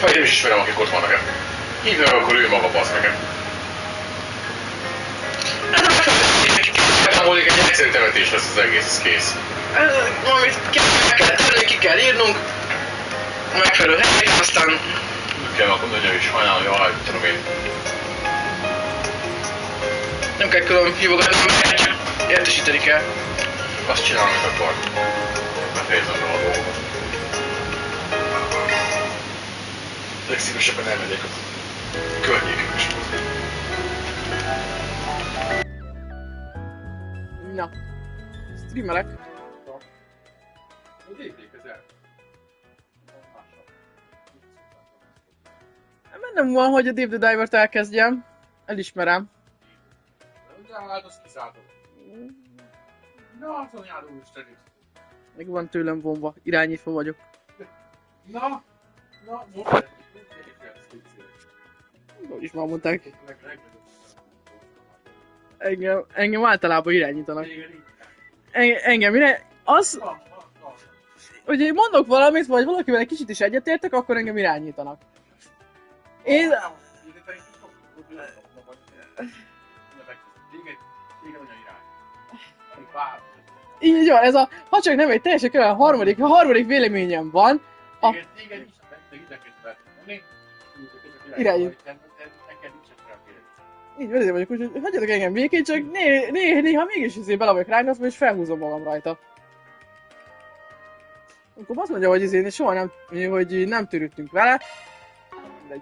Vagy nem is ismerem, akik ott vannak. Hívd meg, akkor ő maga basz meg. Elmúlik egy egyszerű temetés lesz az egész, ez kész. Valamit meg kell tenni, ki kell írnunk. Megfelelő helyet, aztán... Kell akkor nagyon is sajnálom, jaj, tudom én. Nem kell külön hívogatni, csak értesíteni kell. Azt csinálom, amit akar. Befejezem róla a dolgokat. Legszívesebben elmegyek a környékre is. Na, streamelek. A Daybreak ez el. Bennem van, hogy a Dave the Divert elkezdjem. Elismerem. De hát azt kiszálltam. Na, hát anyád úristenit. Meg van tőlem vonva, irányítva vagyok. Na, most Is már mondták. Engem általában irányítanak. Engem az, hogy én mondok valamit, vagy valakivel egy kicsit is egyetértek, akkor engem irányítanak. Én... Így van, ez a, ha csak nem egy teljesen olyan harmadik véleményem van, a... Irányít. Így van, vagyok, úgyhogy hagyjatok engem békén, csak néha mégis bele vagyok rányozva, és felhúzom magam rajta. Akkor azt mondja, hogy soha nem, hogy nem törődtünk vele, de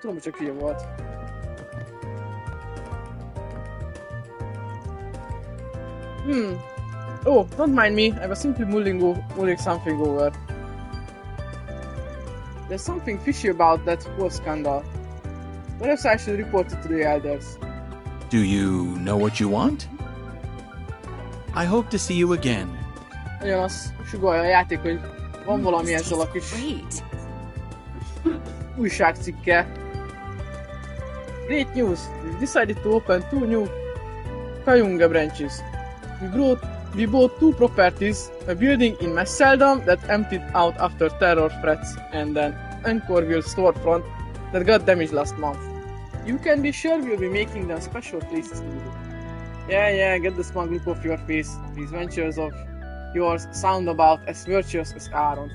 tudom, hogy csak hülye volt. Oh, don't mind me, I was simply mulling something over. There's something fishy about that whole scandal. Perhaps I should report it to the elders. Do you know what you want? I hope to see you again. Nagyon az sugallja a játék, hogy van valami ezzel a kis újságcikkel. Great news! We decided to open 2 new Kayunga branches. We bought 2 properties, a building in Messeldam that emptied out after terror threats and an Anchorville storefront that got damaged last month. You can be sure we'll be making them special places to visit. Yeah, get the smug look off your face. These ventures of yours sound about as virtuous as Aaron.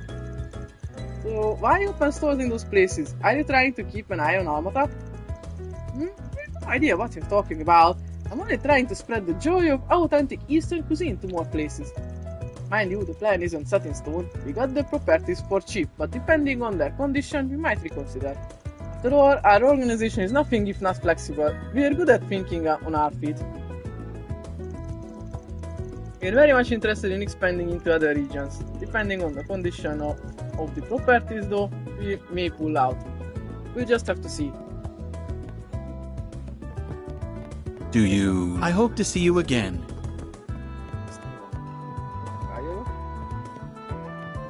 So, why open stores in those places? Are you trying to keep an eye on Almata? No idea what you're talking about. I'm only trying to spread the joy of authentic Eastern cuisine to more places. Mind you, the plan isn't set in stone. We got the properties for cheap, but depending on their condition, we might reconsider. After all, our organization is nothing if not flexible. We are good at thinking on our feet. We are very much interested in expanding into other regions. Depending on the condition of the properties though, we may pull out. We'll just have to see. Do you... I hope to see you again.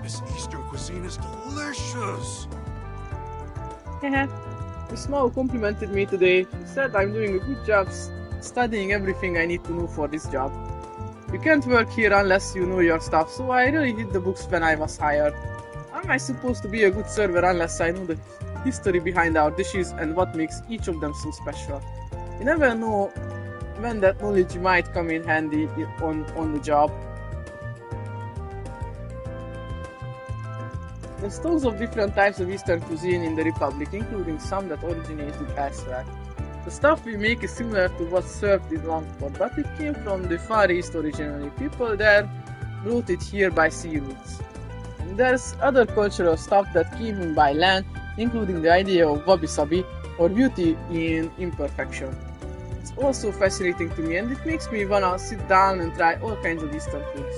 This Eastern cuisine is delicious! Miss Mao complimented me today. She said I'm doing a good job studying everything I need to know for this job. You can't work here unless you know your stuff, so I really hit the books when I was hired. How am I supposed to be a good server unless I know the history behind our dishes and what makes each of them so special? You never know when that knowledge might come in handy on the job. There's tons of different types of Eastern cuisine in the Republic, including some that originated elsewhere. The stuff we make is similar to what's served in Langford, but it came from the Far East originally. People there brought it here by sea routes. And there's other cultural stuff that came in by land, including the idea of wabi-sabi, or beauty in imperfection. It's also fascinating to me, and it makes me wanna sit down and try all kinds of Eastern foods.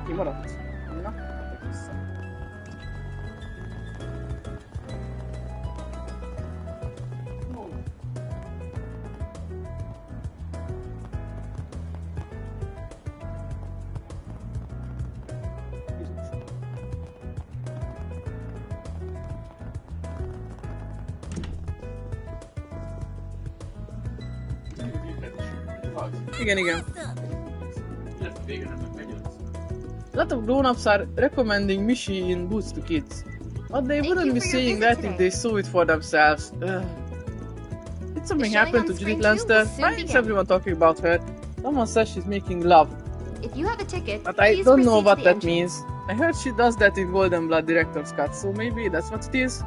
Kimaradt. Na, adok vissza. Igen. Illetve végre nem megegyelsz. A lot of grown-ups are recommending Mishi in boots to kids. But they wouldn't be saying that if they saw it for themselves. Did something happen to Judith Lanster? Why is everyone talking about her? Someone says she's making love. If you have a ticket, But I please don't know proceed to what the that entrance. means. I heard she does that in Golden Blood Director's Cut, so maybe that's what it is.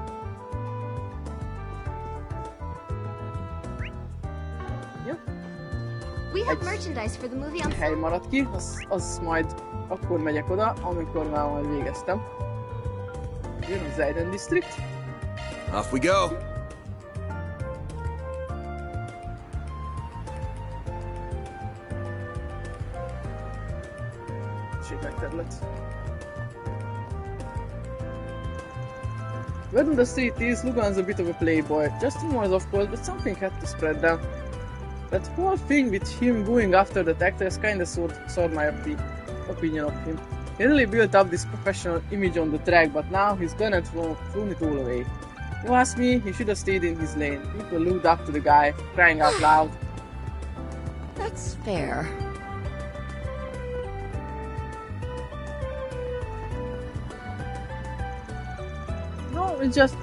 We have merchandise for the movie on Hely maradt ki, az majd akkor megyek oda, amikor már majd végeztem. Jön a Zayden District. Off we go. Sétányterület. Where on the street is, Lugan's a bit of a playboy. Just rumors of course, but something had to spread them. That whole thing with him going after the actors kinda soured my opinion of him. He really built up this professional image on the track, but now he's gonna throw it all away. You ask me, he should have stayed in his lane. People looked up to the guy, crying out loud. That's fair. No, it's just...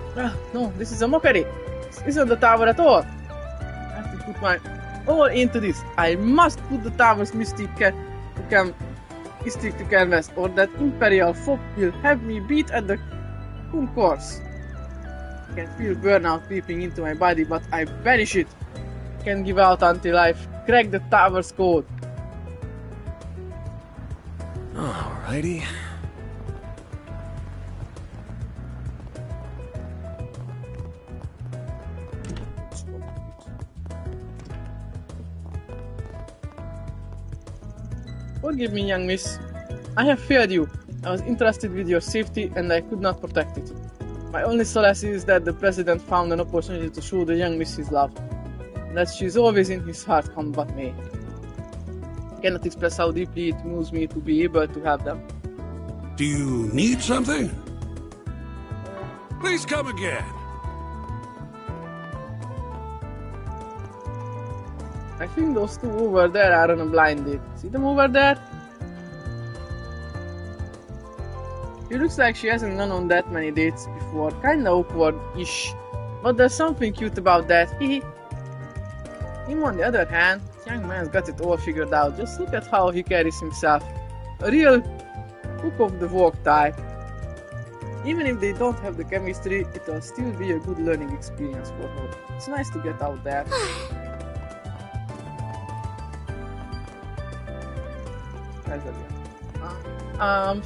no, this is a mockery. This isn't the tower at all. I have to put my all into this. I must put the tower's mystique to canvas, or that Imperial folk will have me beat at the concourse. I can feel burnout creeping into my body, but I banish it. I can give out until I've cracked the tower's code. Alrighty. Forgive me, young miss. I have feared you. I was interested with your safety and I could not protect it. My only solace is that the president found an opportunity to show the young miss his love. And that she is always in his heart, come what may. I cannot express how deeply it moves me to be able to help them. Do you need something? Please come again. I think those two over there are on a blind date. See them over there? She looks like she hasn't gone on that many dates before. Kinda awkward-ish. But there's something cute about that. Him on the other hand, this young man's got it all figured out. Just look at how he carries himself. A real hook of the walk type. Even if they don't have the chemistry, it'll still be a good learning experience for her. It's nice to get out there.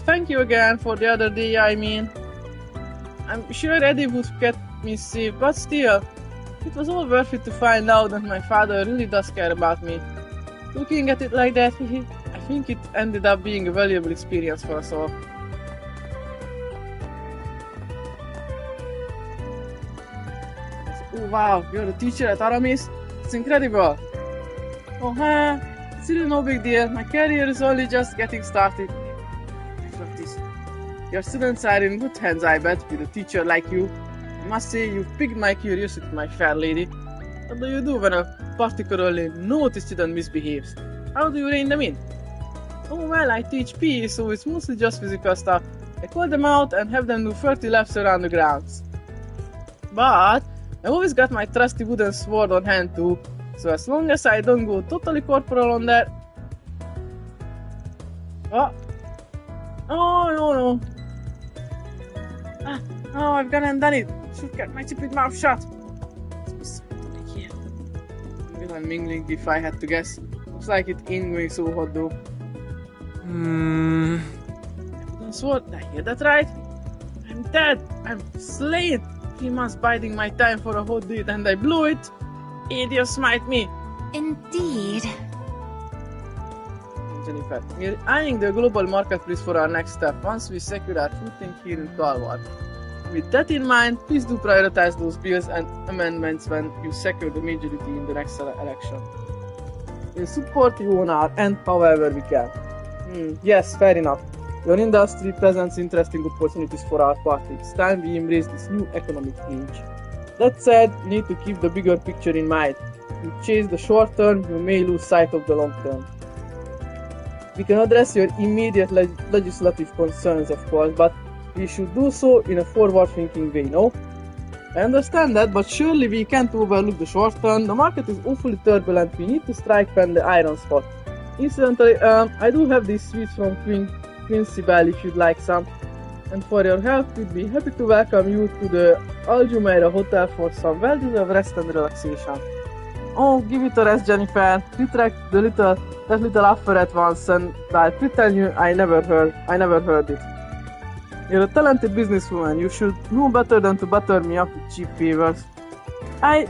Thank you again for the other day, I mean. I'm sure Eddie would get me safe, but still, it was all worth it to find out that my father really does care about me. Looking at it like that, I think it ended up being a valuable experience for us all. Oh wow, you're the teacher at Aramis? It's incredible! Oh huh, it's really no big deal, my career is only just getting started. Your students are in good hands, I bet, with a teacher like you. I must say, you've piqued my curiosity, my fair lady. What do you do when a particularly naughty student misbehaves? How do you rein them in? Oh well, I teach PE, so it's mostly just physical stuff. I call them out and have them do 30 laps around the grounds. But I've always got my trusty wooden sword on hand too, so as long as I don't go totally corporal on that... Oh, no. Oh, I've gone and done it. Should get my stupid mouth shut. Well, I'm mingling if I had to guess. Looks like it ain't going so hot though. Sword, did I hear that right? I'm dead. I'm slain. 3 months biding my time for a hot date and I blew it. Idiot smite me. Indeed. Jennifer, we're eyeing the global marketplace for our next step once we secure our footing here in Talwar. With that in mind, please do prioritize those bills and amendments when you secure the majority in the next election. We'll support you on our end however we can. Yes, fair enough. Your industry presents interesting opportunities for our party. It's time we embrace this new economic age. That said, we need to keep the bigger picture in mind. you chase the short term, you may lose sight of the long term. We can address your immediate legislative concerns, of course, but we should do so in a forward-thinking way, no? I understand that, but surely we can't overlook the short term. The market is awfully turbulent. We need to strike when the iron's hot. Incidentally, I do have these sweets from Quincy Bell if you'd like some. And for your help, we'd be happy to welcome you to the Al Jumeirah Hotel for some well-deserved rest and relaxation. Oh, give it a rest, Jennifer. Retract that little offer at once, and I'll pretend you I never heard it. You're a talented businesswoman. You should know better than to butter me up with cheap favors.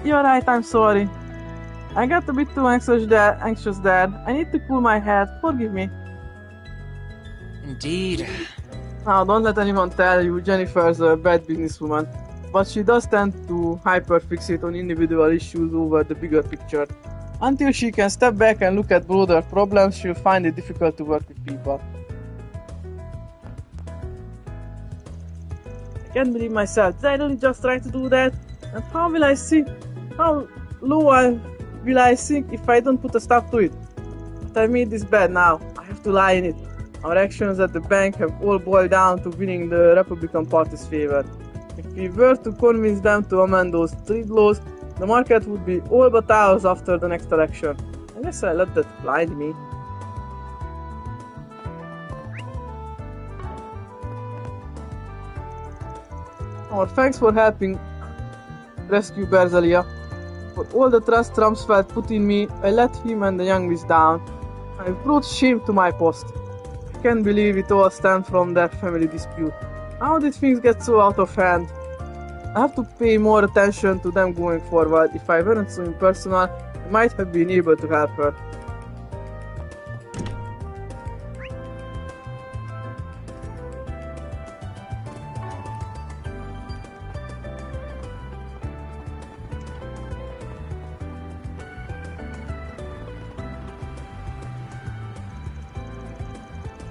You're right, I'm sorry. I got a bit too anxious there. I need to cool my head. Forgive me. Indeed. Now, don't let anyone tell you Jennifer's a bad businesswoman, but she does tend to hyperfixate on individual issues over the bigger picture. Until she can step back and look at broader problems, she'll find it difficult to work with people. I can't believe myself. Did I really just try to do that? And how will I sink? How low will I sink if I don't put a stop to it? But I made this bed now. I have to lie in it. Our actions at the bank have all boiled down to winning the Republican Party's favor. If we were to convince them to amend those trade laws, the market would be all but ours after the next election. I guess I let that blind me. Oh, thanks for helping rescue Berzelia. For all the trust Rumsfeld put in me, I let him and the young miss down. I've brought shame to my post. I can't believe it all stems from their family dispute. How did things get so out of hand? I have to pay more attention to them going forward. If I weren't so impersonal, I might have been able to help her.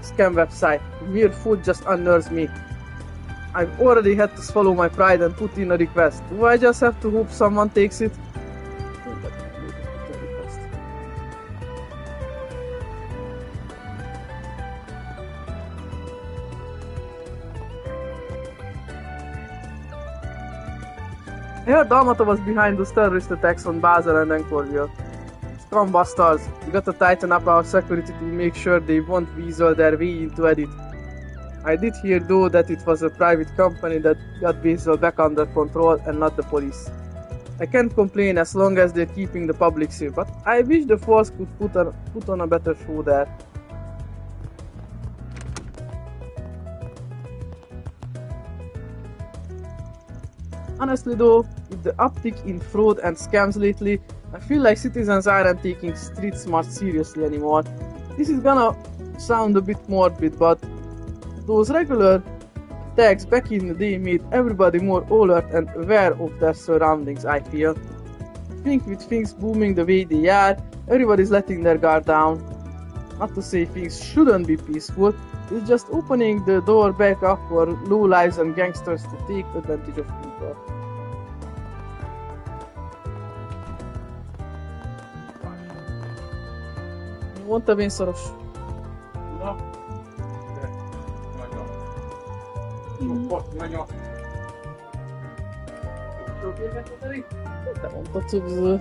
Scam website. Weird food just unnerves me. I've already had to swallow my pride and put in a request. Do I just have to hope someone takes it? I heard Dalmata was behind those terrorist attacks on Basel and Anchorville. Scum bastards. We gotta tighten up our security to make sure they won't weasel their way into edit. I did hear though that it was a private company that got Basel back under control and not the police. I can't complain as long as they're keeping the public safe, but I wish the force could put on a better show there. Honestly though, with the uptick in fraud and scams lately, I feel like citizens aren't taking street smart seriously anymore. This is gonna sound a bit morbid, but those regular attacks back in the day made everybody more alert and aware of their surroundings, I feel. I think with things booming the way they are, everybody's letting their guard down. Not to say things shouldn't be peaceful, it's just opening the door back up for lowlifes and gangsters to take advantage of people. Mondtam én szoros. Na? De, nagyon. Sok évet mutatni? Te mondtad, hogy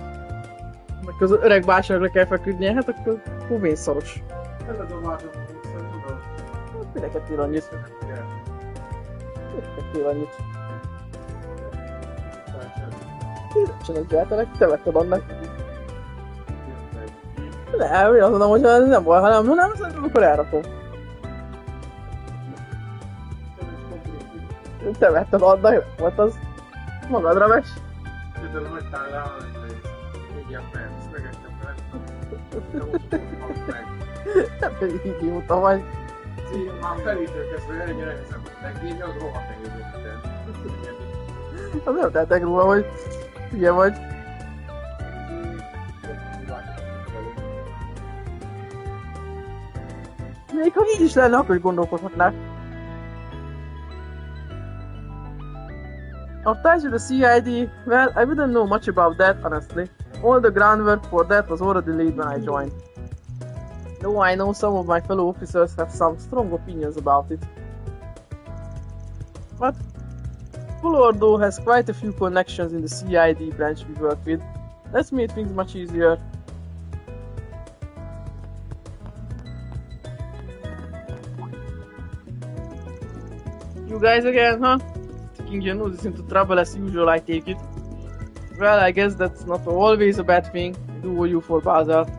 meg az öreg báságra kell feküdnie, hát akkor vénszoros. Ez a dobásom, hogy tudom. Minek ettél annyit? Minek ettél annyit? Csinálj gyártanak, te vetted annak. Nem, én azt mondom, hogy ez nem baj, hanem nem, akkor elrakom. Te vetted annak, volt az magadra ves. Tudom, hogy talán egy ilyen perc, megestem fel. Nem pedig így írtam vagy. Már felítől kezdve egyre nehezebb. Legvége az rohadt nehéz volt. Az nem tehetek róla, hogy hülye vagy. Még ha így is lenne, akkor is gondolkodhatnák. Our ties with the CID, well, I wouldn't know much about that, honestly. All the groundwork for that was already laid when I joined. Though I know some of my fellow officers have some strong opinions about it. But Fulordo has quite a few connections in the CID branch we work with. That's made things much easier. You guys again, huh? Sticking your noses into trouble as usual, I take it. Well, I guess that's not always a bad thing. I do owe you for Basel.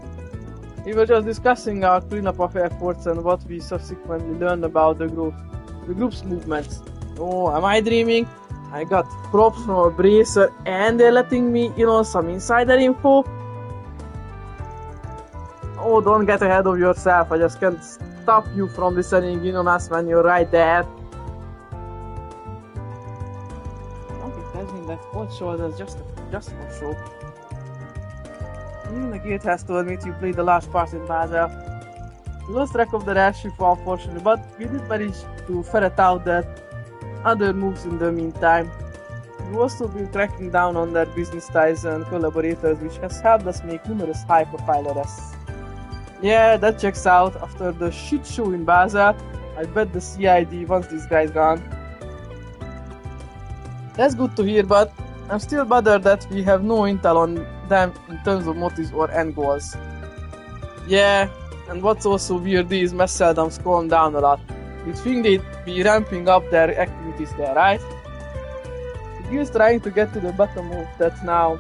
We were just discussing our cleanup of efforts and what we subsequently learned about the group's movements. Oh, am I dreaming? I got props from a bracer and they're letting me in on some insider info. Oh, don't get ahead of yourself. I just can't stop you from listening in on us when you're right there. Something tells me that cold shoulders just for show. Even the gate has told me you played a large part in Basel. We lost track of the airship unfortunately, but we did manage to ferret out that other moves in the meantime. We've also been tracking down on their business ties and collaborators, which has helped us make numerous high-profile arrests. Yeah, that checks out. After the shit show in Basel, I bet the CID wants these guys gone. That's good to hear, but I'm still bothered that we have no intel on them in terms of motives or end goals. Yeah, and what's also weird is Messeldom's calmed down a lot. You'd think they'd be ramping up their activities there, right? The guild's trying to get to the bottom of that now.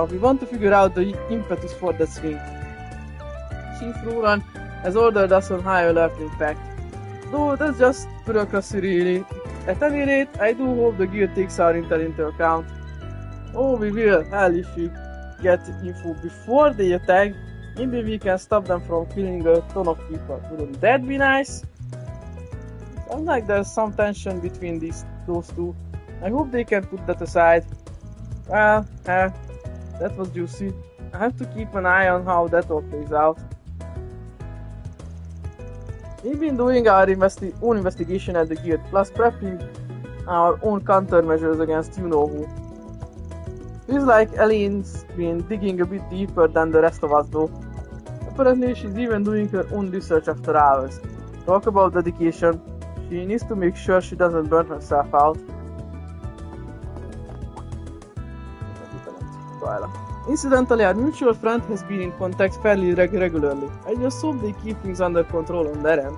We want to figure out the impetus for that swing. Chief Ruran has ordered us on high alert, in fact. Though that's just bureaucracy really. At any rate, I do hope the guild takes our intel into account. Oh, we will. Hell, if we get info before they attack, maybe we can stop them from killing a ton of people. Wouldn't that be nice? Sounds like there's some tension between those two. I hope they can put that aside. Well, that was juicy. I have to keep an eye on how that all plays out. We've been doing our own investigation at the guild, plus prepping our own countermeasures against you-know-who. Feels like Eline's been digging a bit deeper than the rest of us though. Apparently she's even doing her own research after hours. Talk about dedication. She needs to make sure she doesn't burn herself out. Incidentally, our mutual friend has been in contact fairly regularly. I just hope they keep things under control on their end.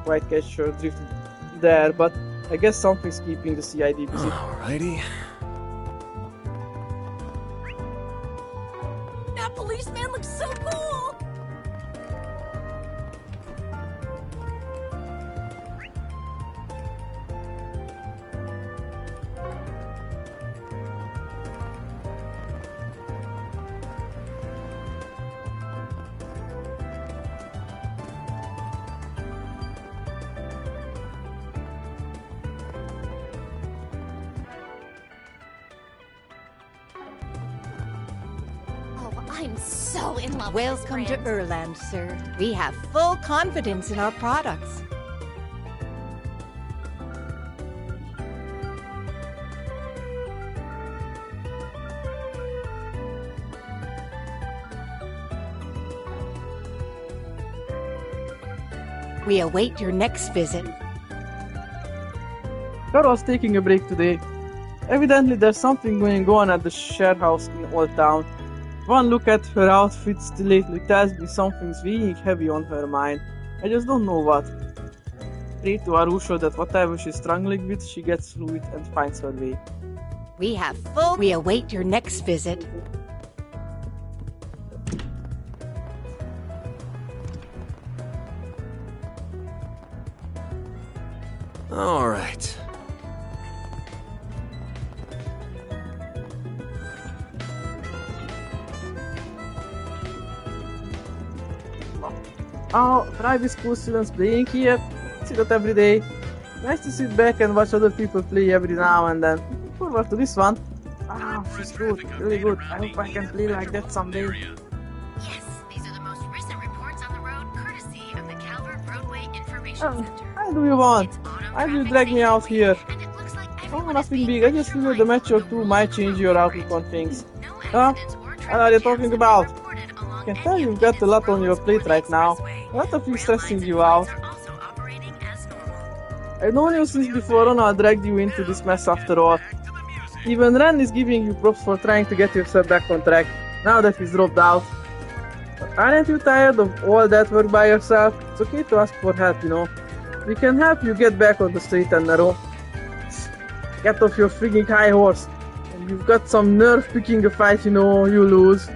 Quite catch your drift there, but I guess something's keeping the CID busy. Alrighty. That policeman looks so cool! I'm so in love with this Welcome to brand. Erland, sir. We have full confidence in our products. We await your next visit. Carol's taking a break today. Evidently there's something going on at the share house in Old Town. One look at her outfits lately tells me something's weighing heavy on her mind. I just don't know what. Pray to Arusha that whatever she's struggling with, she gets through it and finds her way. We await your next visit. All right. Oh, private school students playing here? See that every day. Nice to sit back and watch other people play every now and then. Look forward to this one. Ah, she's good, really good. I hope I can play like that someday. Yes, these are the most recent reports on the road, courtesy of the Calvert Roadway Information Center. How do you want? It's auto Why do you traffic drag me out safely, here? and it looks like Oh, nothing big. I just figured the match or two might change your outlook on things. Huh? What are you talking about? I can tell you've got a lot on your plate right now. A lot of things stressing you out. I've known you since before Ronald dragged you into this mess after all. Even Ren is giving you props for trying to get yourself back on track, now that he's dropped out. But aren't you tired of all that work by yourself? It's okay to ask for help, you know. We can help you get back on the straight and narrow. Get off your frigging high horse. And you've got some nerve picking a fight, you know, you lose.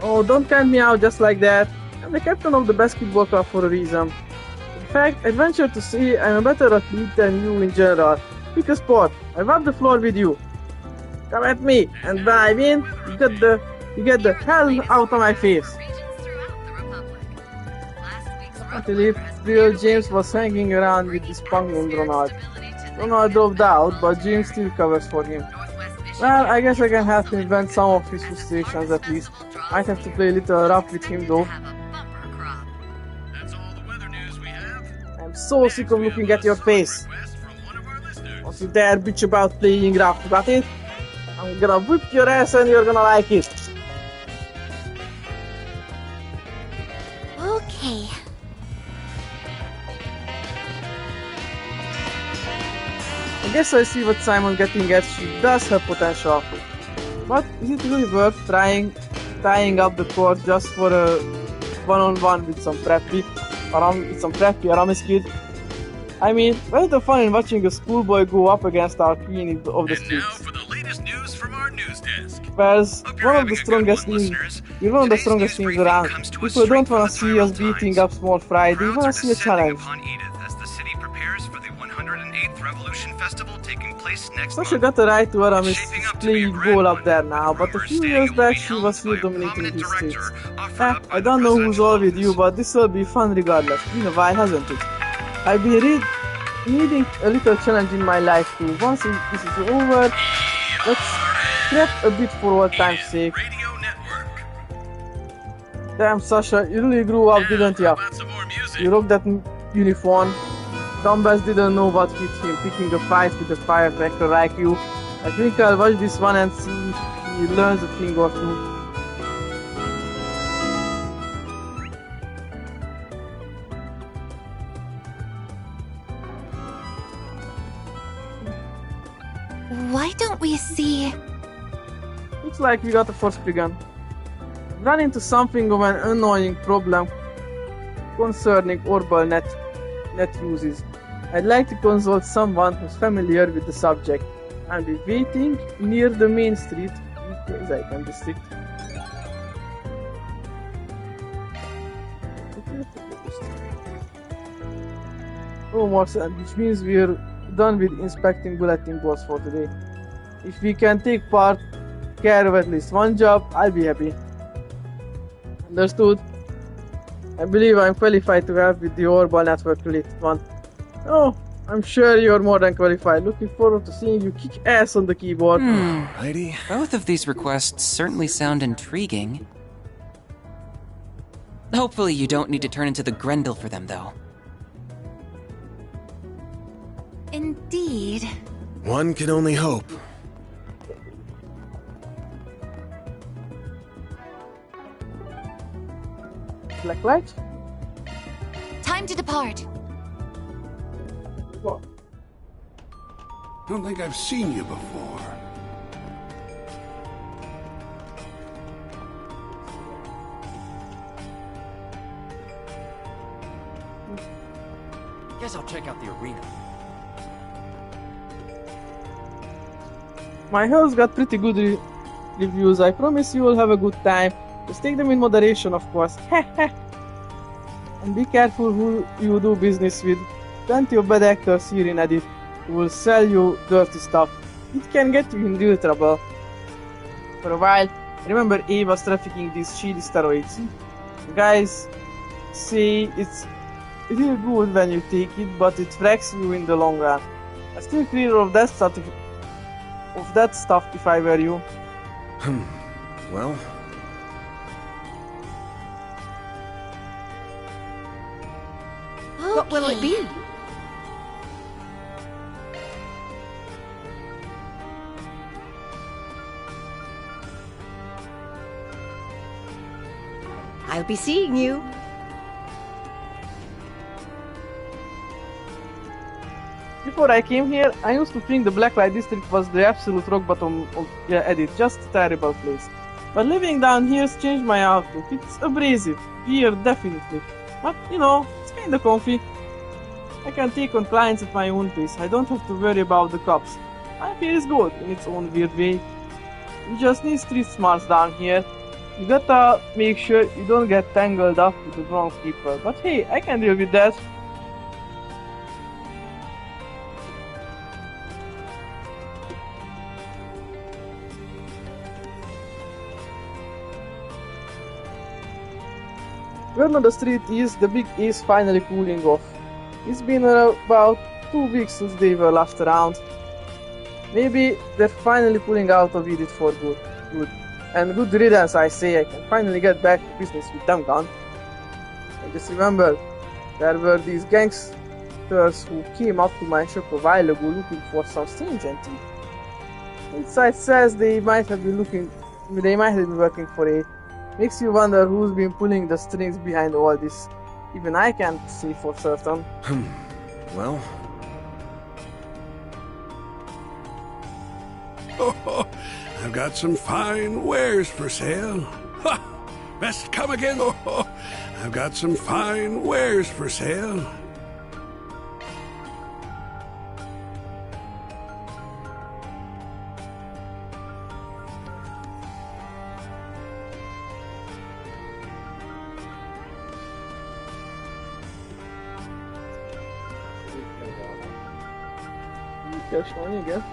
Oh, don't count me out just like that. I'm the captain of the basketball club for a reason. In fact, I venture to say I'm a better athlete than you in general. Pick a sport. I wipe the floor with you. Come at me, and when I win, you get the hell out of my face. Until if real James was hanging around with this punk named Ronald. Ronald dropped out, but James still covers for him. Well, I guess I can help him vent some of his frustrations at least. Might have to play a little rough with him though. I'm so sick of looking at your face. Don't you dare bitch about playing rough, got it? I'm gonna whip your ass and you're gonna like it. Okay. I guess I see what Simon getting at. She does have potential. But is it really worth tying up the cord just for a one-on-one with some preppy Aramis kid? I mean, where's the fun in watching a schoolboy go up against our queen of the streets? And now for the latest news from our news desk. Whereas one of the strongest teams around. People don't want to see us beating up small fry, they want to see a challenge. Sasha got the right to Aramis playing goal up there now, but a few years back she was here dominating the streets. I don't know who's all with you, but this will be fun regardless. Been a while, hasn't it? I've been needing a little challenge in my life too. Once this is over, let's scrap a bit for old time's sake. Damn, Sasha, you really grew up, didn't ya? You rocked that uniform. Dumbass didn't know what hit him, picking a fight with a firecracker like you. I think I'll watch this one and see if he learns a thing or two. Why don't we see... Looks like we got a first begun. Run into something of an annoying problem concerning Orbal net uses. I'd like to consult someone who's familiar with the subject. I'll be waiting near the main street weekdays icon district. Almost, which means we're done with inspecting bulletin boards for today. If we can take care of at least one job, I'll be happy. Understood? I believe I'm qualified to help with the Orbal network related one. Oh, I'm sure you're more than qualified. Looking forward to seeing you kick ass on the keyboard. Alrighty. Both of these requests certainly sound intriguing. Hopefully you don't need to turn into the Grendel for them, though. Indeed. One can only hope. Black light? Time to depart. What? Don't think I've seen you before. Guess I'll check out the arena. My house got pretty good reviews. I promise you will have a good time. Just take them in moderation, of course. And be careful who you do business with. Plenty of bad actors here in Edith who will sell you dirty stuff. It can get you in real trouble. For a while, I remember A was trafficking these shitty steroids. Guys say it's real good when you take it, but it wrecks you in the long run. I still clear of that stuff if I were you. Well... What will it be? I'll be seeing you. Before I came here, I used to think the Blacklight District was the absolute rock bottom of Edit, just a terrible place. But living down here's changed my outlook. It's abrasive, weird, definitely. But, you know, it's kinda comfy. I can take on clients at my own pace. I don't have to worry about the cops. Life here is good in its own weird way. You just need street smarts down here. You gotta make sure you don't get tangled up with the wrong people. But hey, I can deal with that. Word on the street is the big is finally cooling off. It's been about 2 weeks since they were last around. Maybe they're finally pulling out of it for good. And good riddance, I say. I can finally get back to business with them gone. I just remember there were these gangsters who came up to my shop a while ago looking for some strange antique. Inside says they might have been working for a. Makes you wonder who's been pulling the strings behind all this. Even I can't say for certain. Well... I've got some fine wares for sale. Ha! Best come again. I've got some fine wares for sale. Kell solni, igen.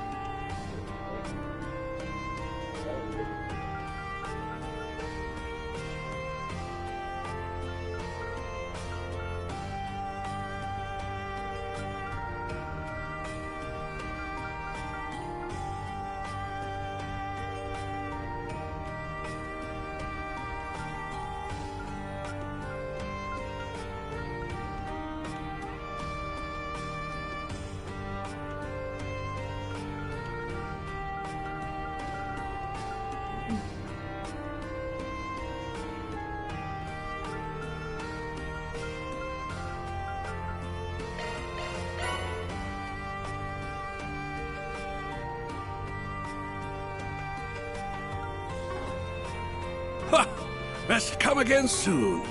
Ha! Best come again soon.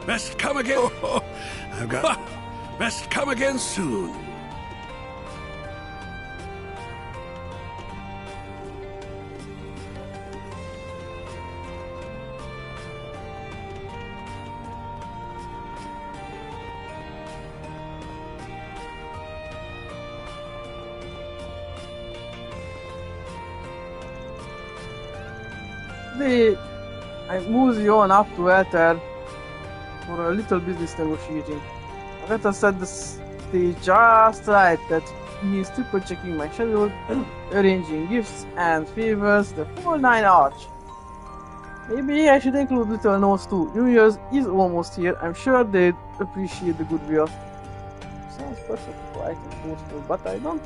Best come again. I've got. Best come again soon. I move you on up to Ether for a little business negotiating. Agatha set the stage just right. That means triple checking my schedule, arranging gifts and favors, the full 9 arch. Maybe I should include little notes too. New Year's is almost here. I'm sure they'd appreciate the goodwill. Sounds perfectly polite and thoughtful, but I don't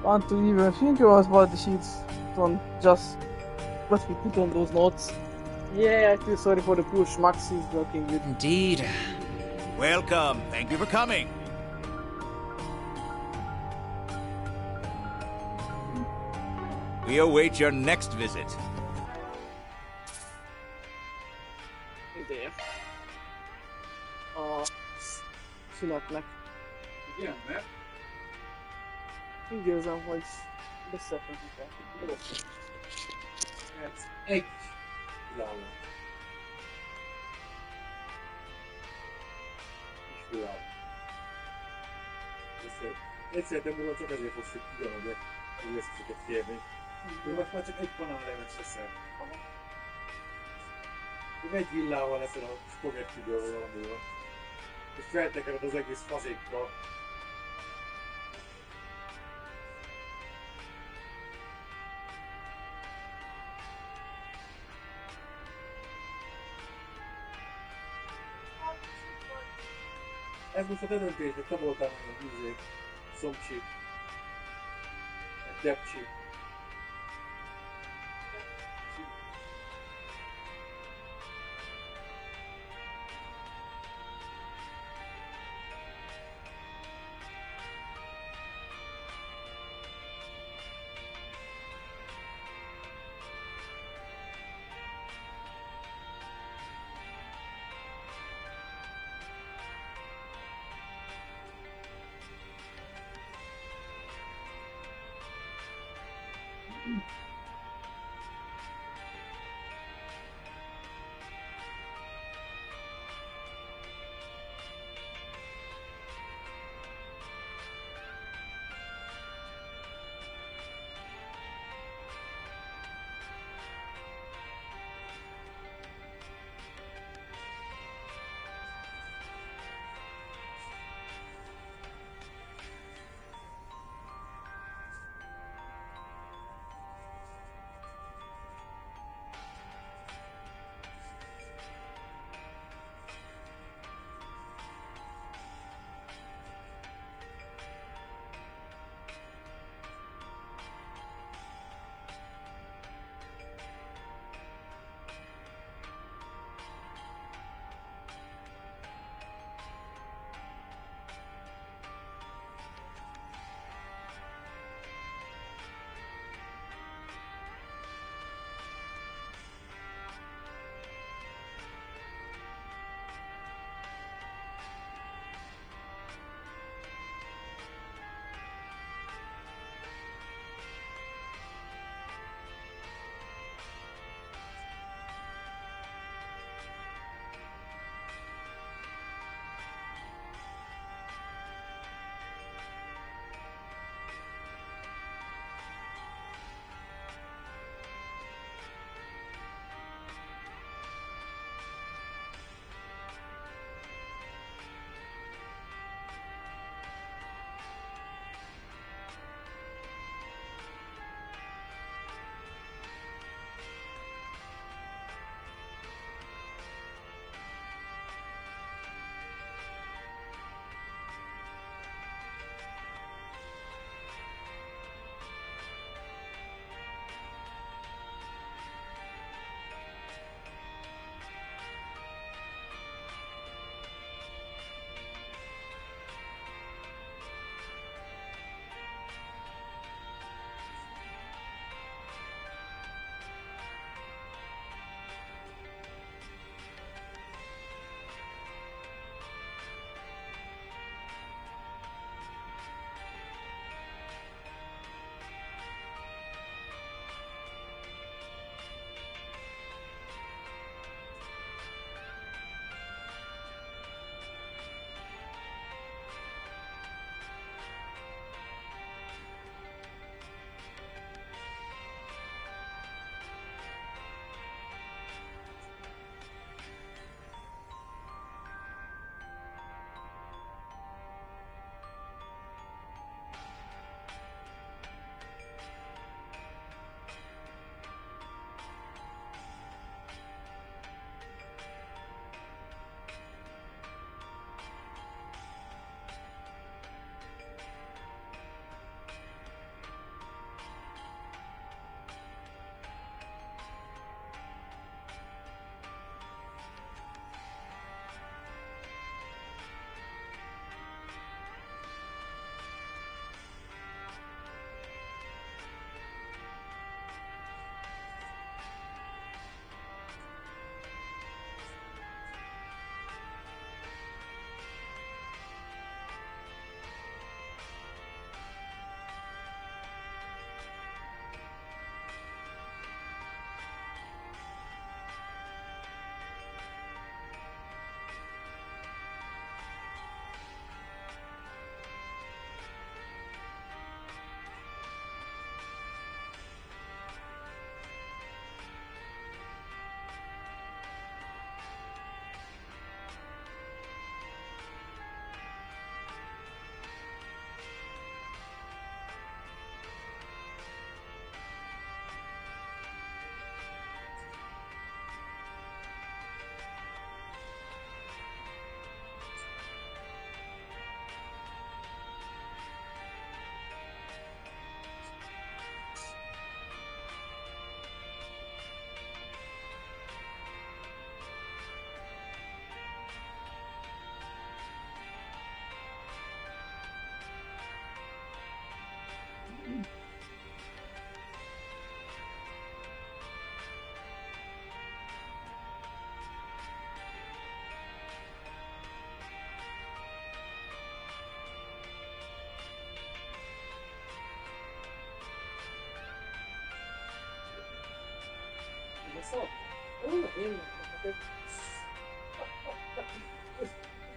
want to even think about what the sheets on just what we put on those notes. Yeah, I feel sorry for the poor schmucks he's working with. Indeed. Welcome. Thank you for coming. We await your next visit. Ideje. A szünetnek. Igen, mert? Úgy érzem, hogy beszélhetünk el. Jó. Ez egy pillanat. És pillanat. Egyszer de múlva csak ezért fogsz, hogy kigaradjak, hogy ezt ezeket kérni. Én most már csak egy banán leves eszel. Én egy villával leszel a spagettiből vagy valamivel. És feltekered az egész fazékkal. Ez most a te döntés, hogy te voltál meg a hűzék. some chip, a depth chip.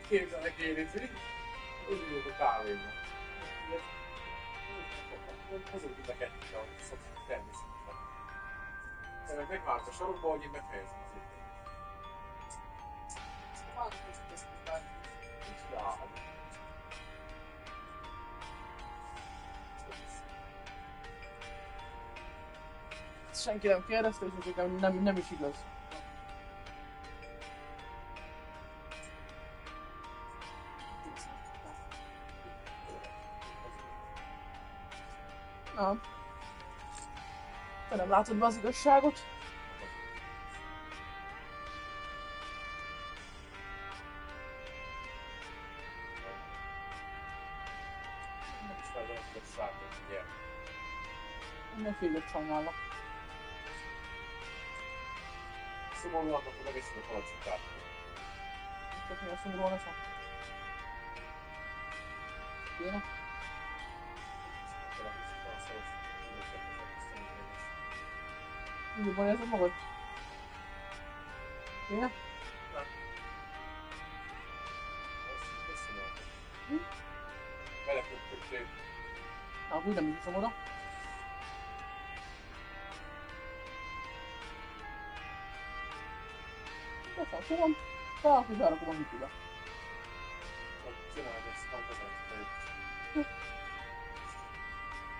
Képzelek én is, úgy ülök a kávémmal. Hazudjuk a kettőt, ahogy szoktuk természetesen. Szóval megvárt a sarokba, hogy én befejezem az ügyet. Senki nem kérdezte, és ez nem is igaz. Na. Te nem látod be az igazságot? Nem is látom az igazságot, ugye? Mindenféle sajnálok. Szomorú annak, hogy megiszom a palacsintát. Csak mi a szomorú leszek? Kéne? Jobban érzed magad? Kéne? Nem. Köszönöm. Beleköpködtél. Na, úgy nem hiszem oda. Aztán fogom, találkozni berakom a hűtőbe. Csináld ezt, majd ezen.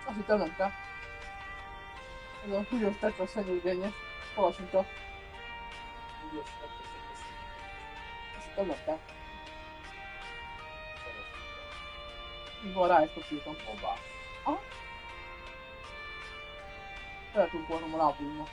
Azt hittem nem kell. Ez a húlyos tetra szennyűgényes palacsinta. Húlyos tetra szennyűgényes. Azt hittem nem kell. Így van, rá is kapcsoltam. Hoppá. Aha. Feltunkolnom a lábújma.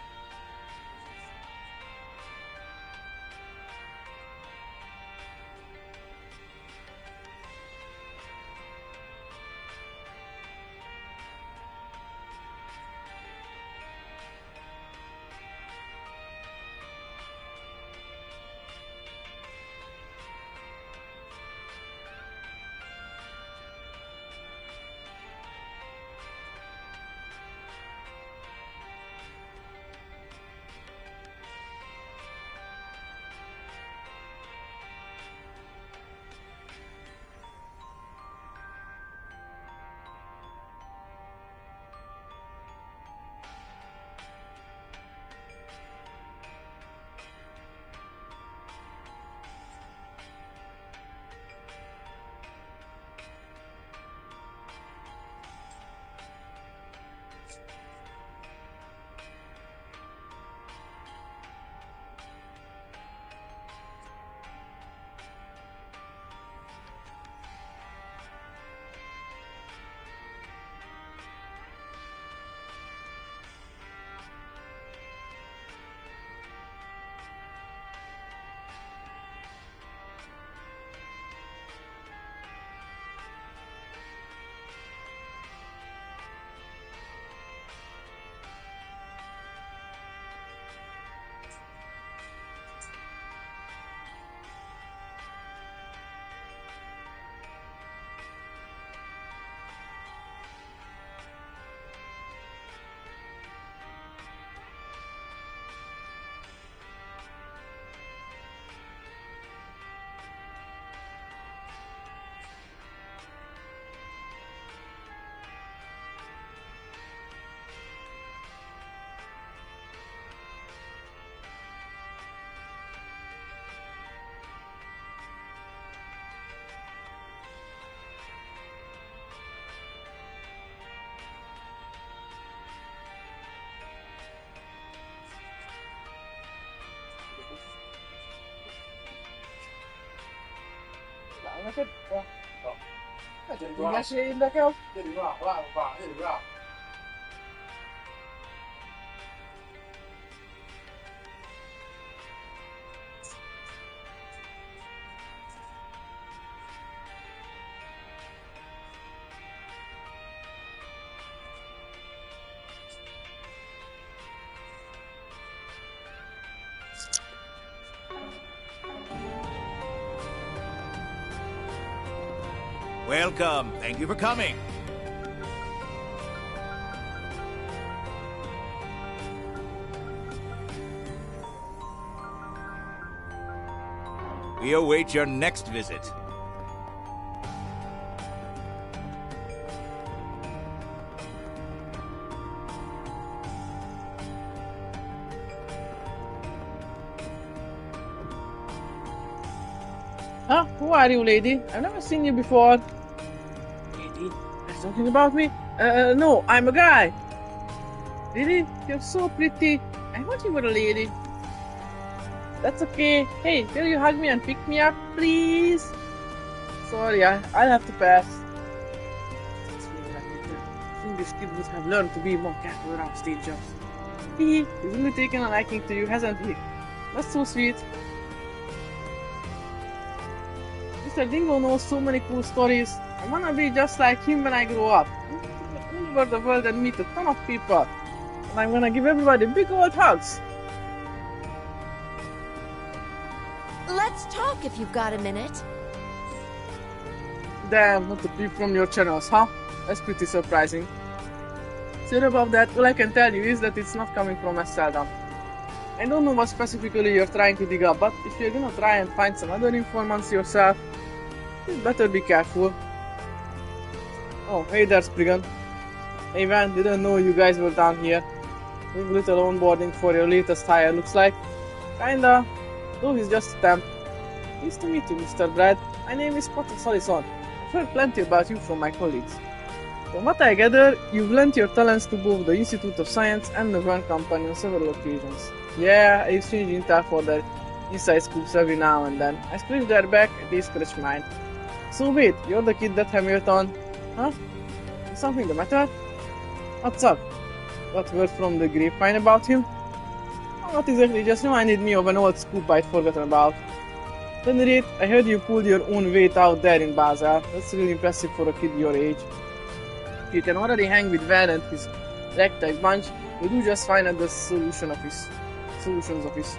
Neked? Ja. Nagyon mesélj nekem. Gyerünk rá, gyerünk rá. Welcome. Thank you for coming. We await your next visit. Huh? Who are you, lady? I've never seen you before. Lady? Are you talking about me? No, I'm a guy. Really? You're so pretty. I thought you were a lady. That's okay. Hey, will you hug me and pick me up, please? Sorry, I'll have to pass. I think this kid would have learned to be more careful around strangers. He's really taken a liking to you, hasn't he? That's so sweet. Mr. Dingo knows so many cool stories. I wanna be just like him when I grow up. All over the world and meet a ton of people. And I'm gonna give everybody big old hugs. Let's talk if you've got a minute. Damn, not a peep from your channels, huh? That's pretty surprising. Sorry about that, all I can tell you is that it's not coming from Seldom. I don't know what specifically you're trying to dig up, but if you're gonna try and find some other informants yourself, you'd better be careful. Oh, hey there, Spriggan. Hey Van, didn't know you guys were down here. Doing little onboarding for your latest hire, looks like. Kinda, though he's just a temp. Nice to meet you, Mr. Brad. My name is Potter Solison. I've heard plenty about you from my colleagues. From what I gather, you've lent your talents to both the Institute of Science and the Verne Company on several occasions. Yeah, I exchange intel for their inside scoops every now and then. I scratch their back, they scratch mine. So wait, you're the kid that Hamilton... Huh? Is something the matter? What's up? Got word from the grapevine about him? Oh, not exactly, just reminded me of an old scoop I'd forgotten about. At any rate, I heard you pulled your own weight out there in Basel. That's really impressive for a kid your age. If you can already hang with Van and his ragtag bunch, you'll do just fine at the solutions office.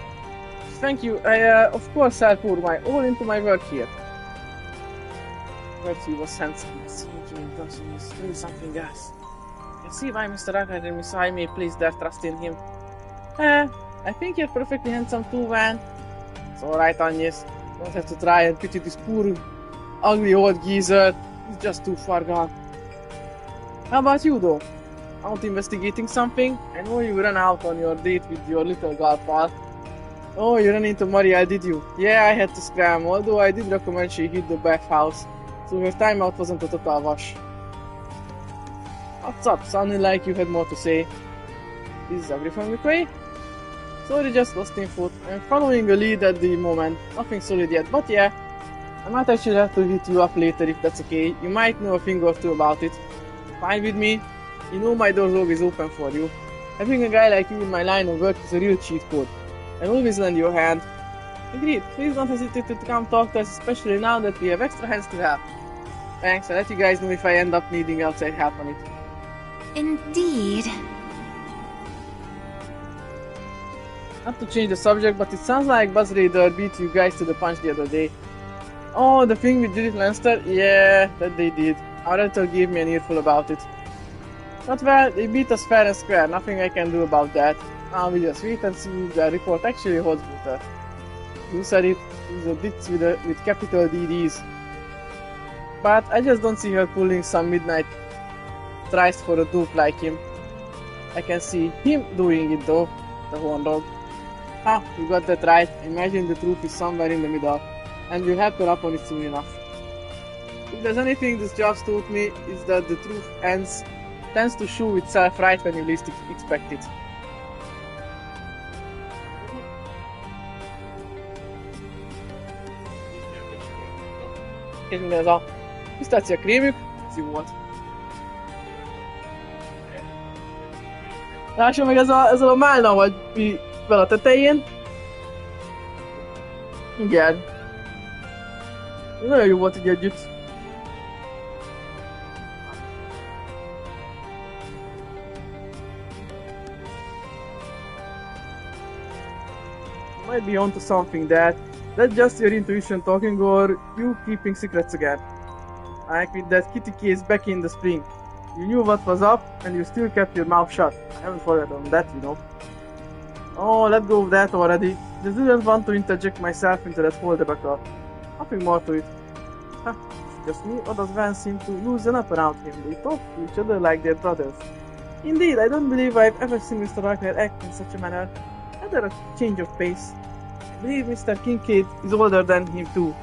Thank you. Of course, I'll pour my all into my work here. Bertie was handsome. Seeing him in person is really something else. I see why Mr. Arkwright and Miss I may place their trust in him. I think you're perfectly handsome too, Van. It's alright, Agnes. Don't have to try and pity this poor, ugly old geezer. He's just too far gone. How about you, though? Out investigating something? I know you ran out on your date with your little girl pal. Oh, you ran into Marielle, did you? Yeah, I had to scram, although I did recommend she hit the bathhouse, so her timeout wasn't a total wash. What's up? Sounded like you had more to say. Is everything okay? Sorry, just lost info. I'm following a lead at the moment. Nothing solid yet, but yeah. I might actually have to hit you up later if that's okay. You might know a thing or two about it. Fine with me. You know my door's always open for you. Having a guy like you in my line of work is a real cheat code. I'll always lend you a hand. Agreed. Please don't hesitate to come talk to us, especially now that we have extra hands to help. Thanks, I'll let you guys know if I end up needing outside help on it. Indeed. Not to change the subject, but it sounds like Buzz Raider beat you guys to the punch the other day. Oh, the thing with Judith Lannister? Yeah, that they did. Our editor gave me an earful about it. But well, they beat us fair and square, nothing I can do about that. Now we just wait and see if the report actually holds water. You said it, he's a ditz with capital DDs. But I just don't see her pulling some midnight tries for a dupe like him. I can see him doing it though, the horn dog. Ah, you got that right. Imagine the truth is somewhere in the middle, and we'll help her up on it soon enough. If there's anything this job's taught me, is that the truth tends to show itself right when you least expect it. És mi ez a pisztácia krémük? Ez jó volt. Lássam meg ez a málna vagy fel a tetején. Igen. Nagyon jó volt így együtt. Might be onto something that's just your intuition talking or you keeping secrets again. Like with that kitty case back in the spring. You knew what was up, and you still kept your mouth shut. I haven't forgotten that, you know. Oh, let go of that already. Just didn't want to interject myself into that whole debacle. Nothing more to it. Huh, is it just me, or does Van seem to loosen up around him? They talk to each other like they're brothers. Indeed, I don't believe I've ever seen Mr. Wagner act in such a manner. Rather a change of pace. I believe Mr. Kincaid is older than him too.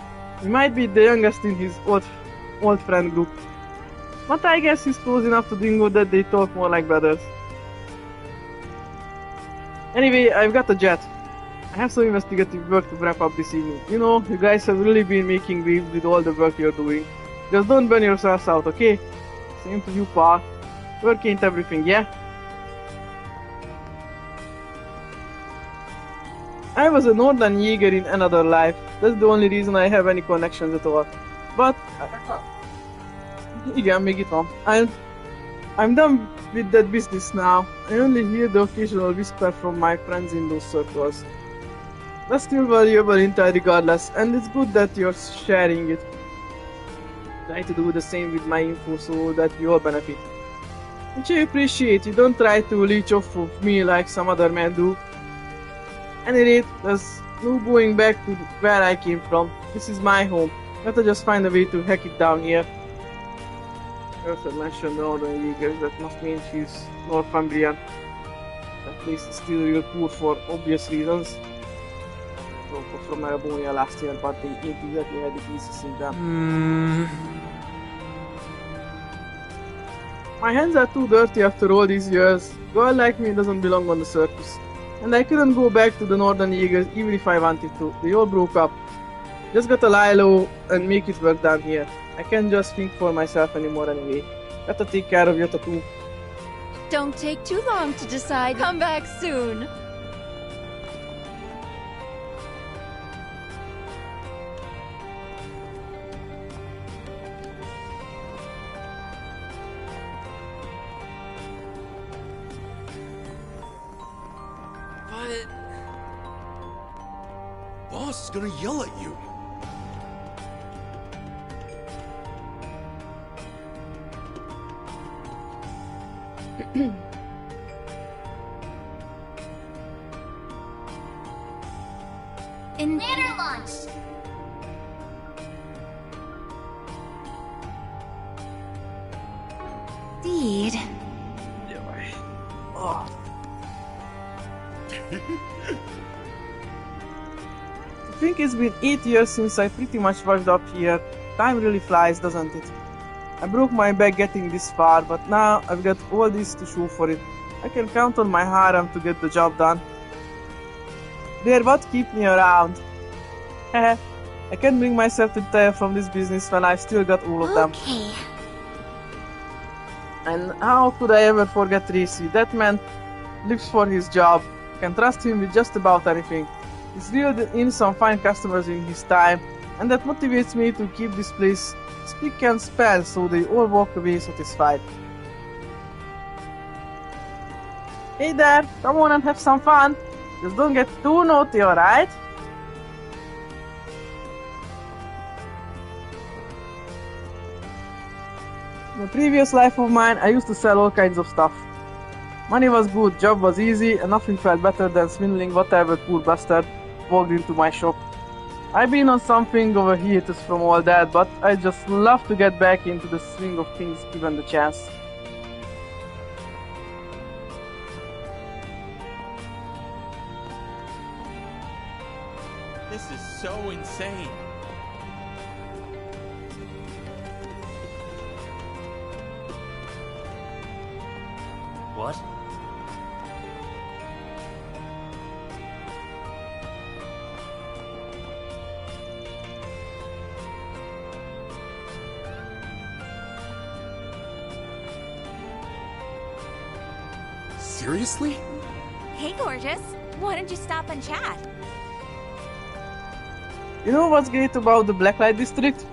He might be the youngest in his old friend group. But I guess he's close enough to Dingo that they talk more like brothers. Anyway, I've got a jet. I have some investigative work to wrap up this evening. You know, you guys have really been making waves with all the work you're doing. Just don't burn yourselves out, okay? Same to you, Pa. Work ain't everything, yeah? I was a Northern Jäger in another life. That's the only reason I have any connections at all. But... igen, még itt van. I'm done with that business now. I only hear the occasional whisper from my friends in those circles. That's still valuable intel regardless, and it's good that you're sharing it. Try to do the same with my info so that you all benefit. Which I appreciate. You don't try to leech off of me like some other men do. Any rate, there's no going back to where I came from. This is my home. Better just find a way to hack it down here. First mentioned the Northern Jägers, that must mean she's Northumbrian. That place is still real poor for obvious reasons. Broke from Arabonia last year, but they ain't exactly had it easy since then. My hands are too dirty after all these years. A girl like me doesn't belong on the circus. And I couldn't go back to the Northern Jägers even if I wanted to. They all broke up. Just gotta lie low and make it work down here. I can't just think for myself anymore anyway. Gotta take care of your tattoo. Don't take too long to decide. Come back soon. But... Boss is gonna yell at you. Invader launched! Indeed. Oh. I think it's been 8 years since I pretty much washed up here. Time really flies, doesn't it? I broke my back getting this far, but now I've got all this to show for it. I can count on my harem to get the job done. They're what keep me around. Heh, I can't bring myself to retire from this business when I've still got all of them. Okay. And how could I ever forget Tracy? That man lives for his job. I can trust him with just about anything. He's reeled in some fine customers in his time, and that motivates me to keep this place spick and span so they all walk away satisfied. Hey there, come on and have some fun. Just don't get too naughty, alright? In a previous life of mine, I used to sell all kinds of stuff. Money was good, job was easy, and nothing felt better than swindling whatever poor bastard walked into my shop. I've been on something of a hiatus from all that, but I just love to get back into the swing of things given the chance. This is so insane. What? Seriously? Hey, gorgeous. Why don't you stop and chat? You know what's great about the Blacklight District?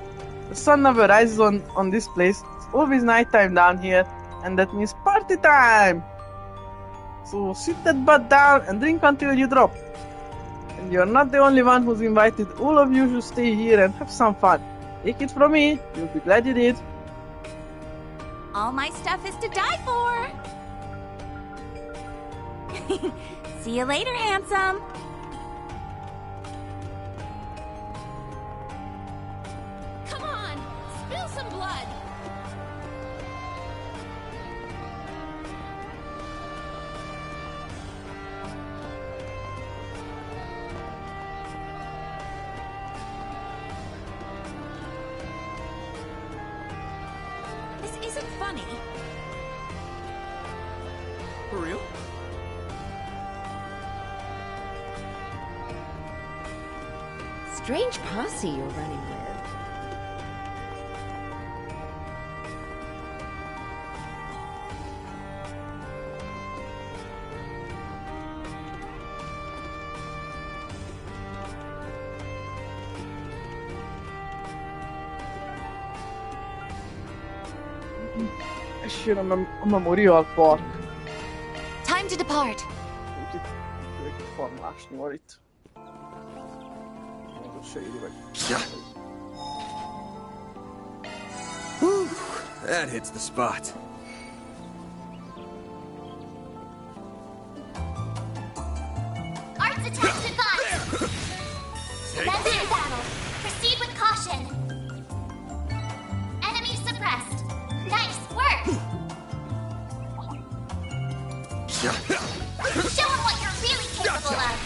The sun never rises on this place. It's always nighttime down here, and that means party time! So sit that butt down and drink until you drop. And you're not the only one who's invited. All of you should stay here and have some fun. Take it from me. You'll be glad you did. All my stuff is to die for. See you later, handsome. Come on, spill some blood. This isn't funny. For real? Strange posse you're running with. És jön a Memorial Park. Time to depart. Itt van másnyol itt. Whew, that hits the spot. Arts attacks advance. Let's in battle. Proceed with caution. Enemy suppressed. Nice work. Show them what you're really capable of.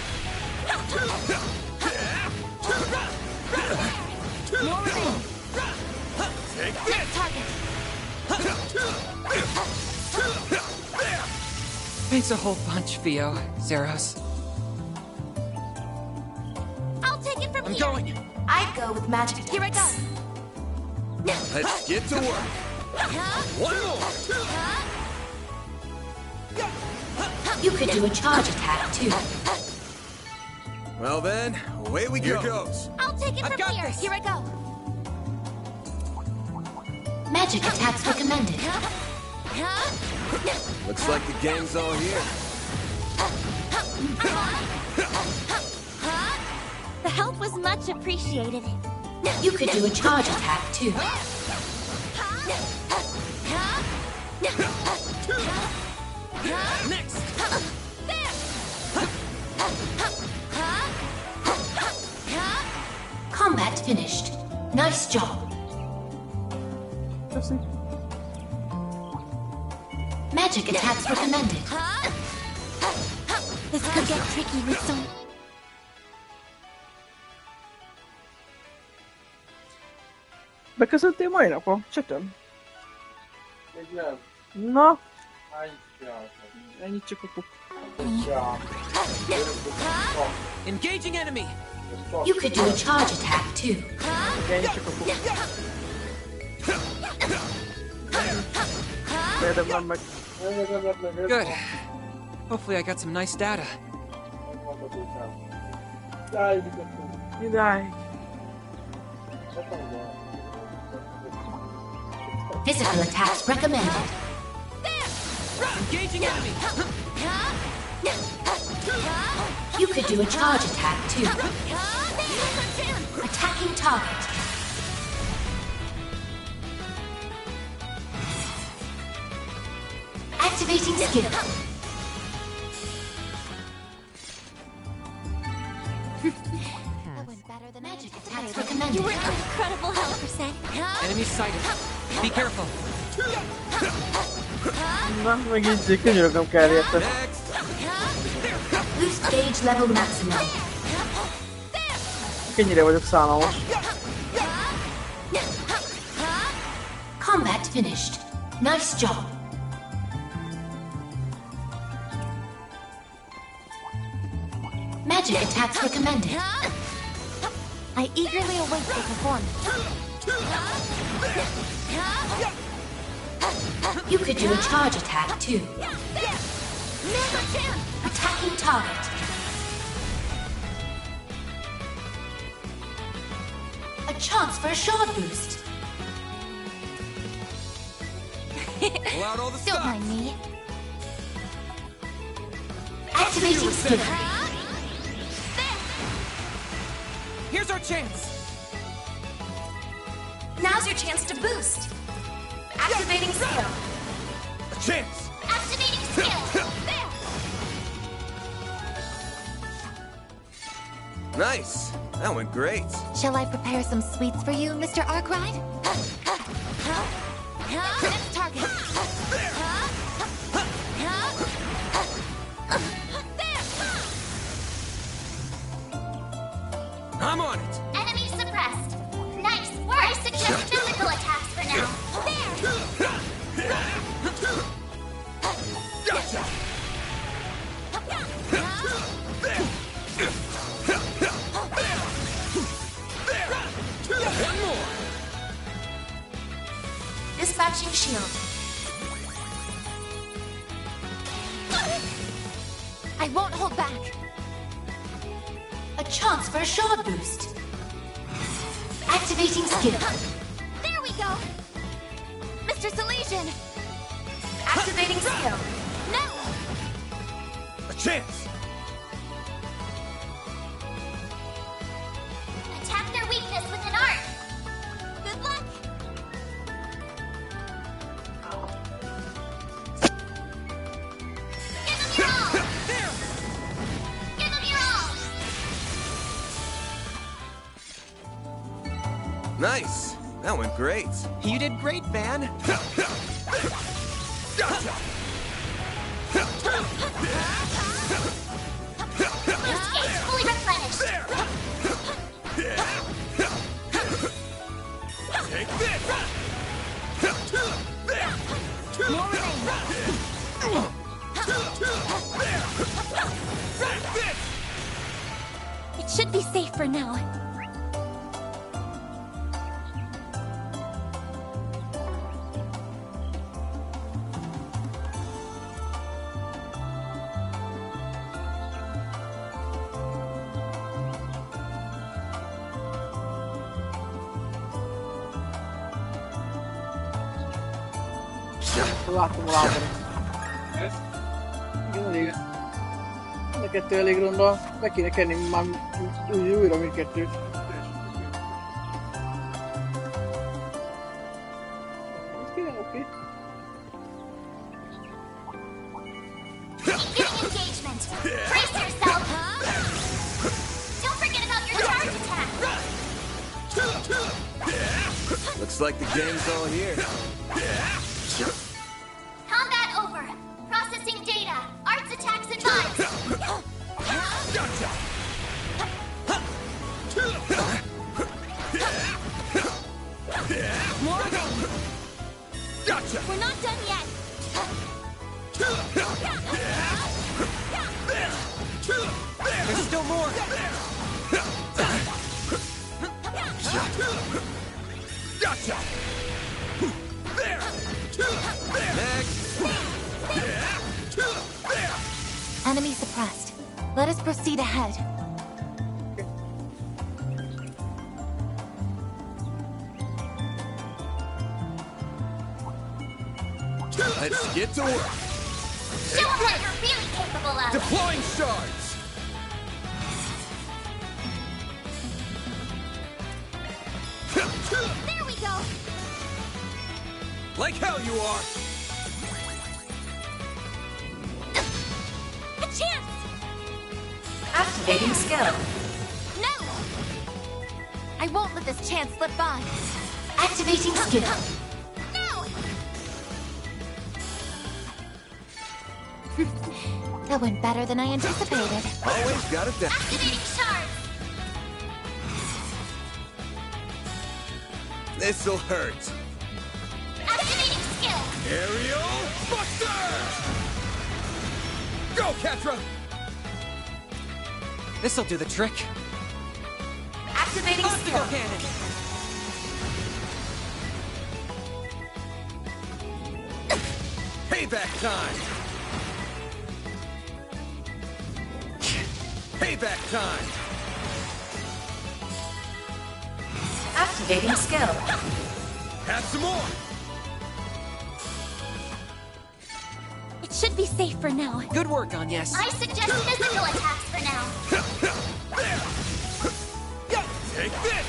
Thanks a whole bunch, Theo, Zeros. I'll take it from I'm here. going. I'd go with magic. Here I go. Let's get to work. One more. You could do a charge attack too. Well then, away we go. Here goes. I'll take it I've from got here. this. Here I go. Magic attacks recommended. Looks like the gang's all here. The help was much appreciated. You could do a charge attack too. Next. Combat finished. Nice job. Köszi. Magic attacks recommended. This could get tricky with some... Beköszöntél mai napon? Csötöm. Még nem. Na, Hányit csináltam? ennyit csak kapok. Engaging enemy! You could do a charge attack too. Ennyit csak kapok. Érdemlem meg. Good. Hopefully I got some nice data. Idáig. Physical attacks recommended. Engaging enemy! You could do a charge attack too. Attacking target. Activating skill. That went better than Magic I attacks anticipated. recommended. You were an incredible helper, Sen. Enemy sighted. Be careful. Na, meg így könyörögöm kell érted. Next. Boost gauge level maximum. Ennyire vagyok szánalmas. Combat finished. Nice job. Magic attacks recommended. I eagerly await the performance. You could do a charge attack too. Attacking target. A chance for a shard boost. Pull out all the Don't stops. mind me. Activating skill. Here's our chance. Now's your chance to boost. Activating skill. A chance! Activating skill. There. Nice. That went great. Shall I prepare some sweets for you, Mr. Arkwright? Next target. I'm on it. Enemy suppressed. Nice work. I suggest physical attacks for now. There. Gotcha. One more. Dispatching shield. I won't hold back. A chance for a shot boost. Activating skill. There we go. Mr. Salesian. Activating skill. No. A chance. Attack their weakness with an art. Good luck. Give them your all. Give them your all. Nice. That went great. You did great, Van. Gotcha. Boost gauge fully replenished. Take this. More remaining. Take this. It should be safe for now. Láttam a lábon. Igen, elég. Mind a kettő elég ronda. Be kéne kenni már újra mindkettőt. Ez kéne, oké. Beginning engagement. Brace yourself. Don't forget about your charge attack. Looks like the gang's all here. Combat over. Processing data. Arts attacks advised. Gotcha. More remaining. Gotcha. We're not done yet. There's still more. Gotcha. There. Next. Enemy suppressed. Let us proceed ahead. Let's get to work. Show them what you're really capable of. Deploying shards. There we go. Like hell you are. A chance. Activating skill. No. I won't let this chance slip by. Activating skill. No. That went better than I anticipated. Always got it down. Activating shards. This'll hurt. Activating skill. Aerial Buster! Go, Catra! This'll do the trick. Activating skill. Cannon. Payback time! Payback time! Activating skill. Have some more! It should be safe for now. Good work, Agnes. I suggest physical attacks for now. Take this!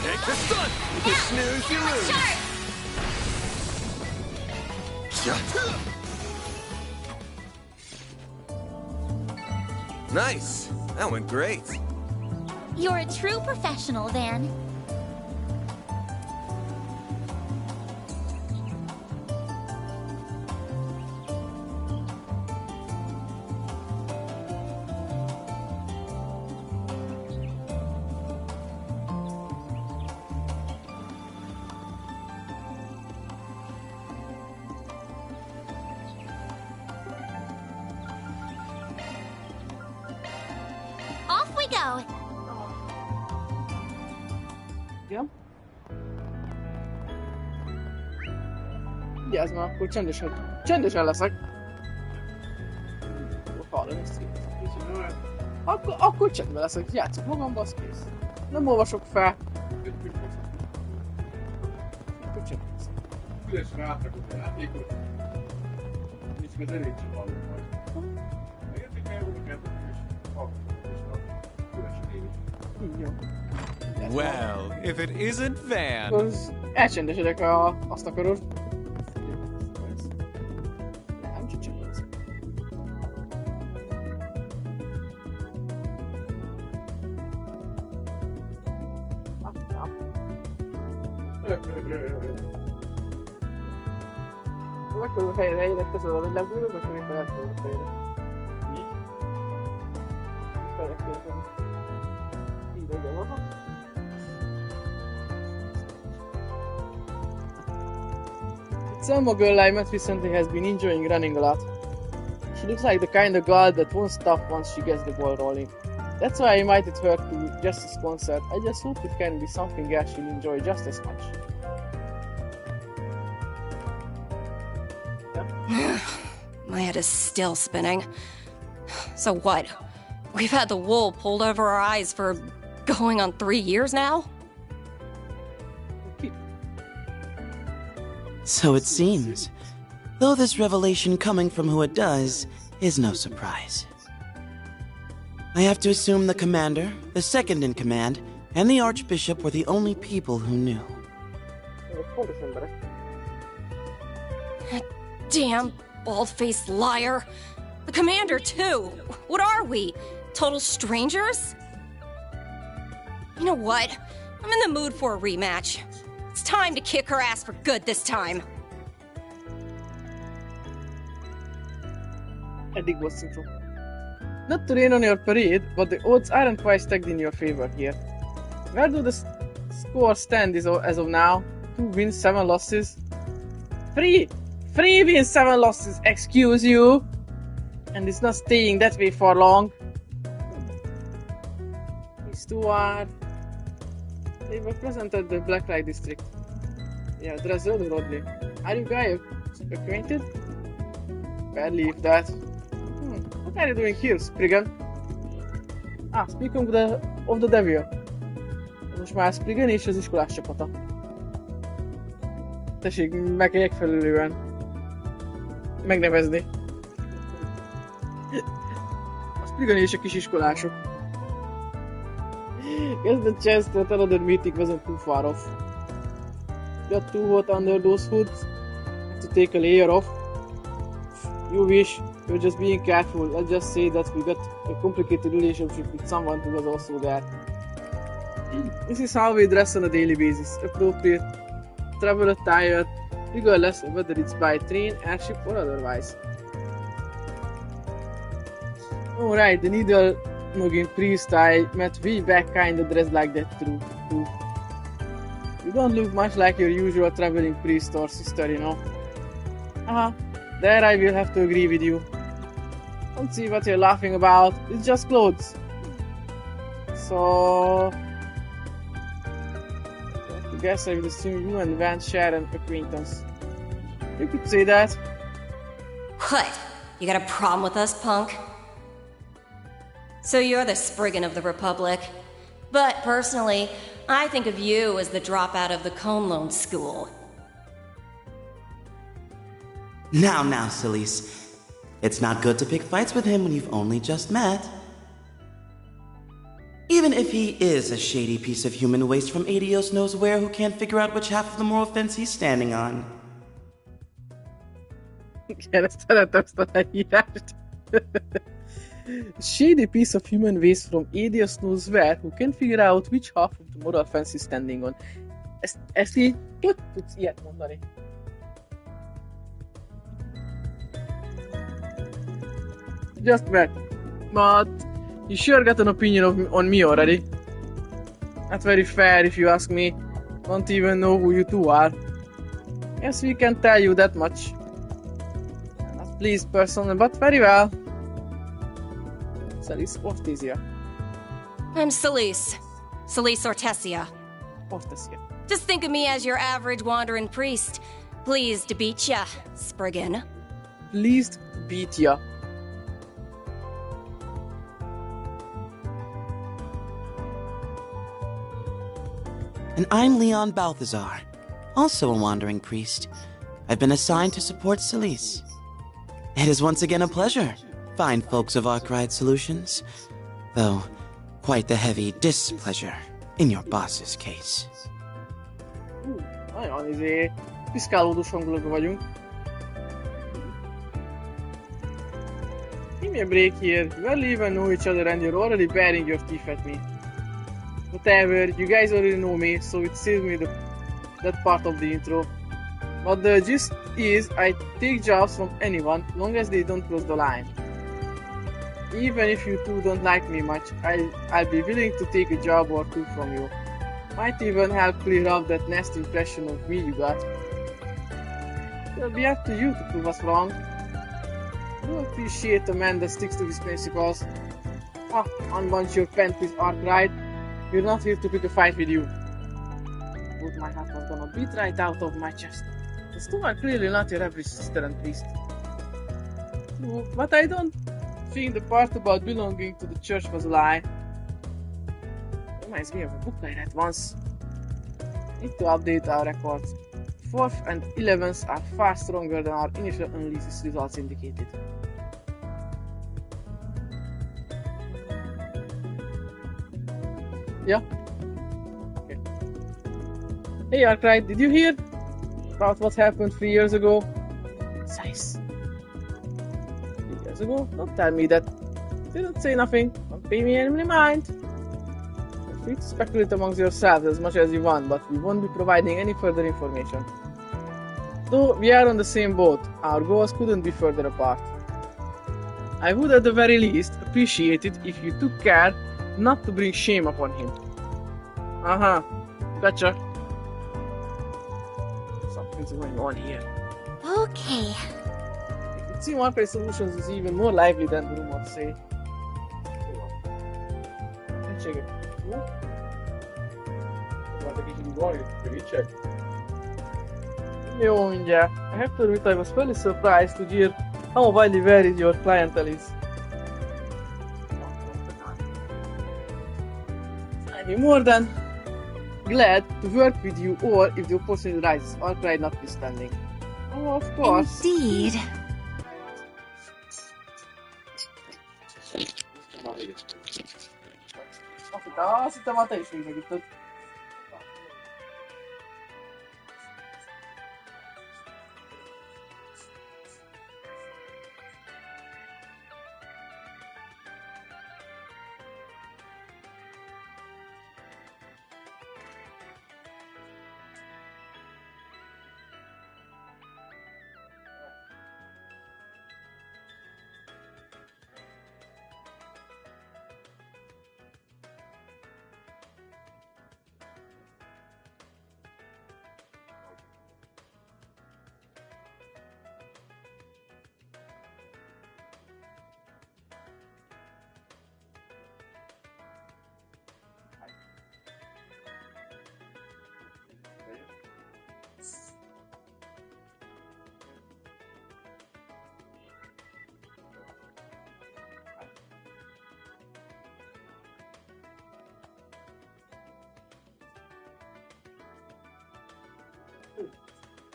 Take the stunt! You snooze, you lose! Nice! That went great. You're a true professional, Van. Off we go. Igen. Vigyázz már, akkor csendesen leszek. Hallom ezt. Akkor csendben leszek, játszok magamba, az kész. Nem olvasok fel. Akkor csendben leszek. Különösen átrakod a játékot. Nincs meg elég csak hallom majd. Megértik meg őket, és különösen én is. Így jó. Well, if it isn't Van. Akkor elcsendesedek, ha azt akarod. Nem, csak csendben leszek. Megkörül helyre közel, hogy lebújok, akkor én felelőtt a helyre. Mi? Felekértem. Így legyen maga. Selma girl I met recently has been enjoying running a lot. She looks like the kind of girl that won't stop once she gets the ball rolling. That's why I invited her to Justice concert. I just hope it can be something else she'll enjoy just as much. My head is still spinning. So what? We've had the wool pulled over our eyes for going on 3 years now? So it seems. Though this revelation coming from who it does is no surprise. I have to assume the commander, the second in command, and the archbishop were the only people who knew. That damn bald-faced liar. The commander, too. What are we? Total strangers? You know what? I'm in the mood for a rematch. It's time to kick her ass for good this time. Eddig volt szintén. Not to rain on your parade, but the odds aren't quite stacked in your favor here. Where do the score stand as of now? 2 wins, 7 losses. 3 wins, 7 losses, excuse you! And it's not staying that way for long. These two are... They were present at the Black Light District. Yeah, Dresden and Rodley. Are you guys acquainted? Believe that. What are you doing here, Spriggan? Speaking of the devil. Most már Spriggan és az iskolás csapata. Tessék megfelelően megnevezni. A Spriggan és a kis iskolások. Guess the chance that another meeting wasn't too far off. Got too hot under those hoods to take a layer off. You wish. You're just being careful. Let's just say that we got a complicated relationship with someone who was also there. This is how we dress on a daily basis. Appropriate, travel attire, regardless of whether it's by train, airship or otherwise. Oh right, the needle noggin priest I met way back kinda dressed like that too. You don't look much like your usual traveling priest or sister, you know. There I will have to agree with you. Don't see what you're laughing about, it's just clothes. So... I guess I would assume you and Van share an acquaintance. You could say that. What? You got a problem with us, punk? So you're the Spriggan of the Republic. But personally, I think of you as the dropout of the Conlone School. Now, Celise. It's not good to pick fights with him when you've only just met. Even if he is a shady piece of human waste from Adios knows where who can't figure out which half of the moral fence he's standing on. Shady piece of human waste from Adios knows where who can figure out which half of the moral fence is standing on. Ezt így, hogy tudsz ilyet mondani? Just met. But you sure got an opinion on me already. Not very fair if you ask me. Don't even know who you two are. Yes, we can tell you that much. Not pleased person, but very well. Celise Ortesia. I'm Celise. Celise Ortesia. Ortesia. Just think of me as your average wandering priest. Pleased to beat ya, Spriggan. Pleased to beat ya. And I'm Leon Balthazar, also a wandering priest. I've been assigned to support Celise. It is once again a pleasure, fine folks of Arkwright Solutions. Though, quite the heavy displeasure in your boss's case. Nagyon piszkálódós hangulatban vagyunk. Give me a break here. You barely even know each other and you're already baring your teeth at me. Whatever, you guys already know me, so it saves me that part of the intro. But the gist is, I take jobs from anyone, long as they don't cross the line. Even if you two don't like me much, I'll be willing to take a job or two from you. Might even help clear up that nasty impression of me you got. It'll be up to you to prove us wrong. I do appreciate a man that sticks to his principles. Unbunch your pants with Arkwright. We're not here to pick a fight with you. But my heart was gonna beat right out of my chest. These two are clearly not your average sister and priest. No, but I don't think the part about belonging to the church was a lie. Reminds me of a book I read once. Need to update our records. 4th and 11th are far stronger than our initial analysis results indicated. Yeah? Okay. Hey Arkwright, did you hear about what happened 3 years ago? Size. 3 years ago? Don't tell me that. Didn't say nothing. Don't pay me any mind. You're free to speculate amongst yourselves as much as you want, but we won't be providing any further information. Though we are on the same boat, our goals couldn't be further apart. I would at the very least appreciate it if you took care not to bring shame upon him. Gotcha. Something's going on here. Okay. It seems Arkwright Solutions is even more lively than the rumors say. Check it. Guarda che ci vuole, devi check. Jó, mindjárt. I have to admit I was fairly surprised to hear how widely varied your clientele is. I'd be more than glad to work with you or if the opportunity arises, Arkwright notwithstanding. Oh, of course. Indeed. Azt hittem, már te is megütöd.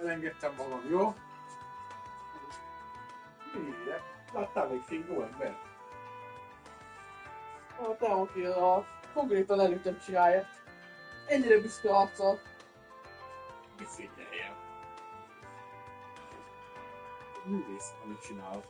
Elengedtem magam, jó? Láttál még szingó ember? A Teotil a konkrétan előttem csinálja. Ennyire büszke arccal. Viszégyeljen. Művész, amit csinál.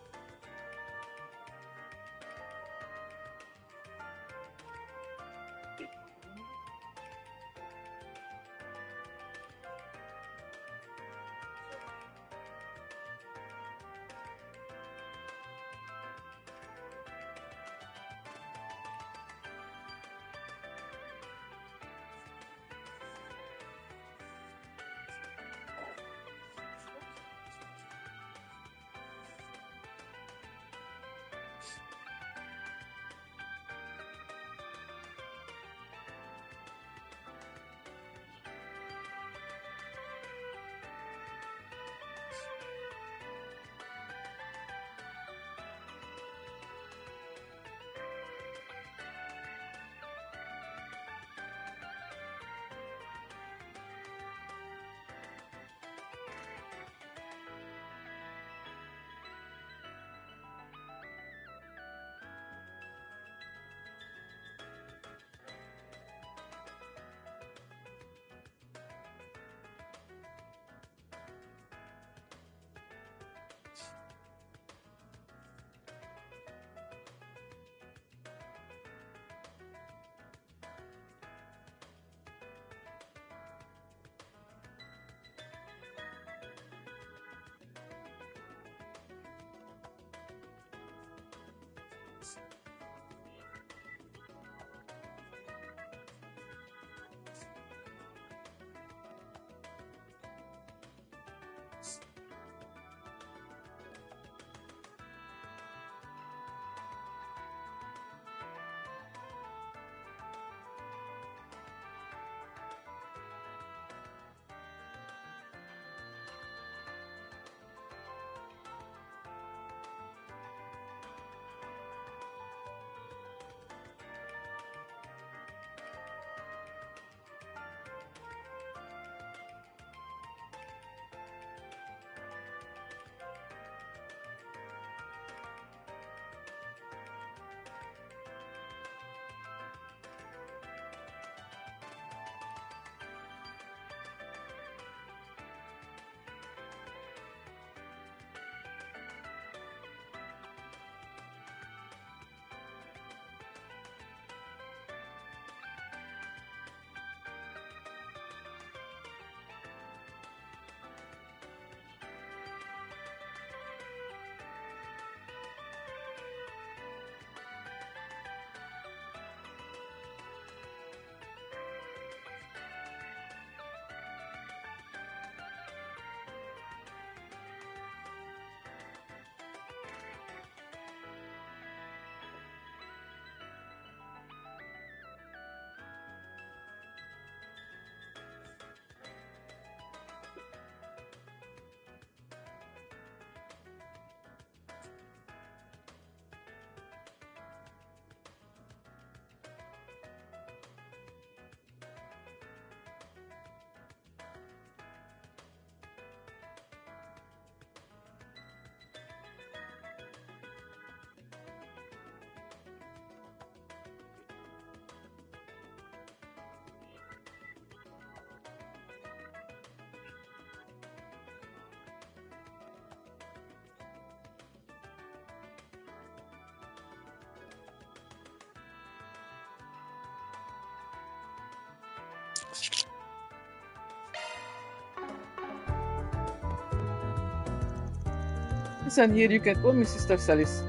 Listen here, you can call me Sister Celis.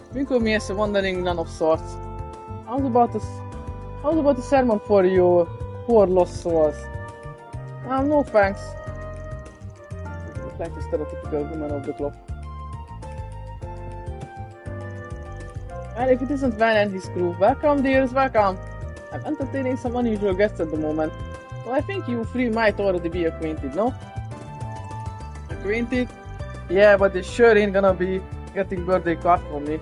You can call me as a wandering nun of sorts. I was about a sermon for you poor lost souls. No thanks. Like a stereotypical woman of the cloth. Well, if it isn't Van and his crew, welcome dears, welcome. I'm entertaining some unusual guests at the moment, so I think you three might already be acquainted, no? Acquainted? Yeah, but they sure ain't gonna be getting birthday card from me.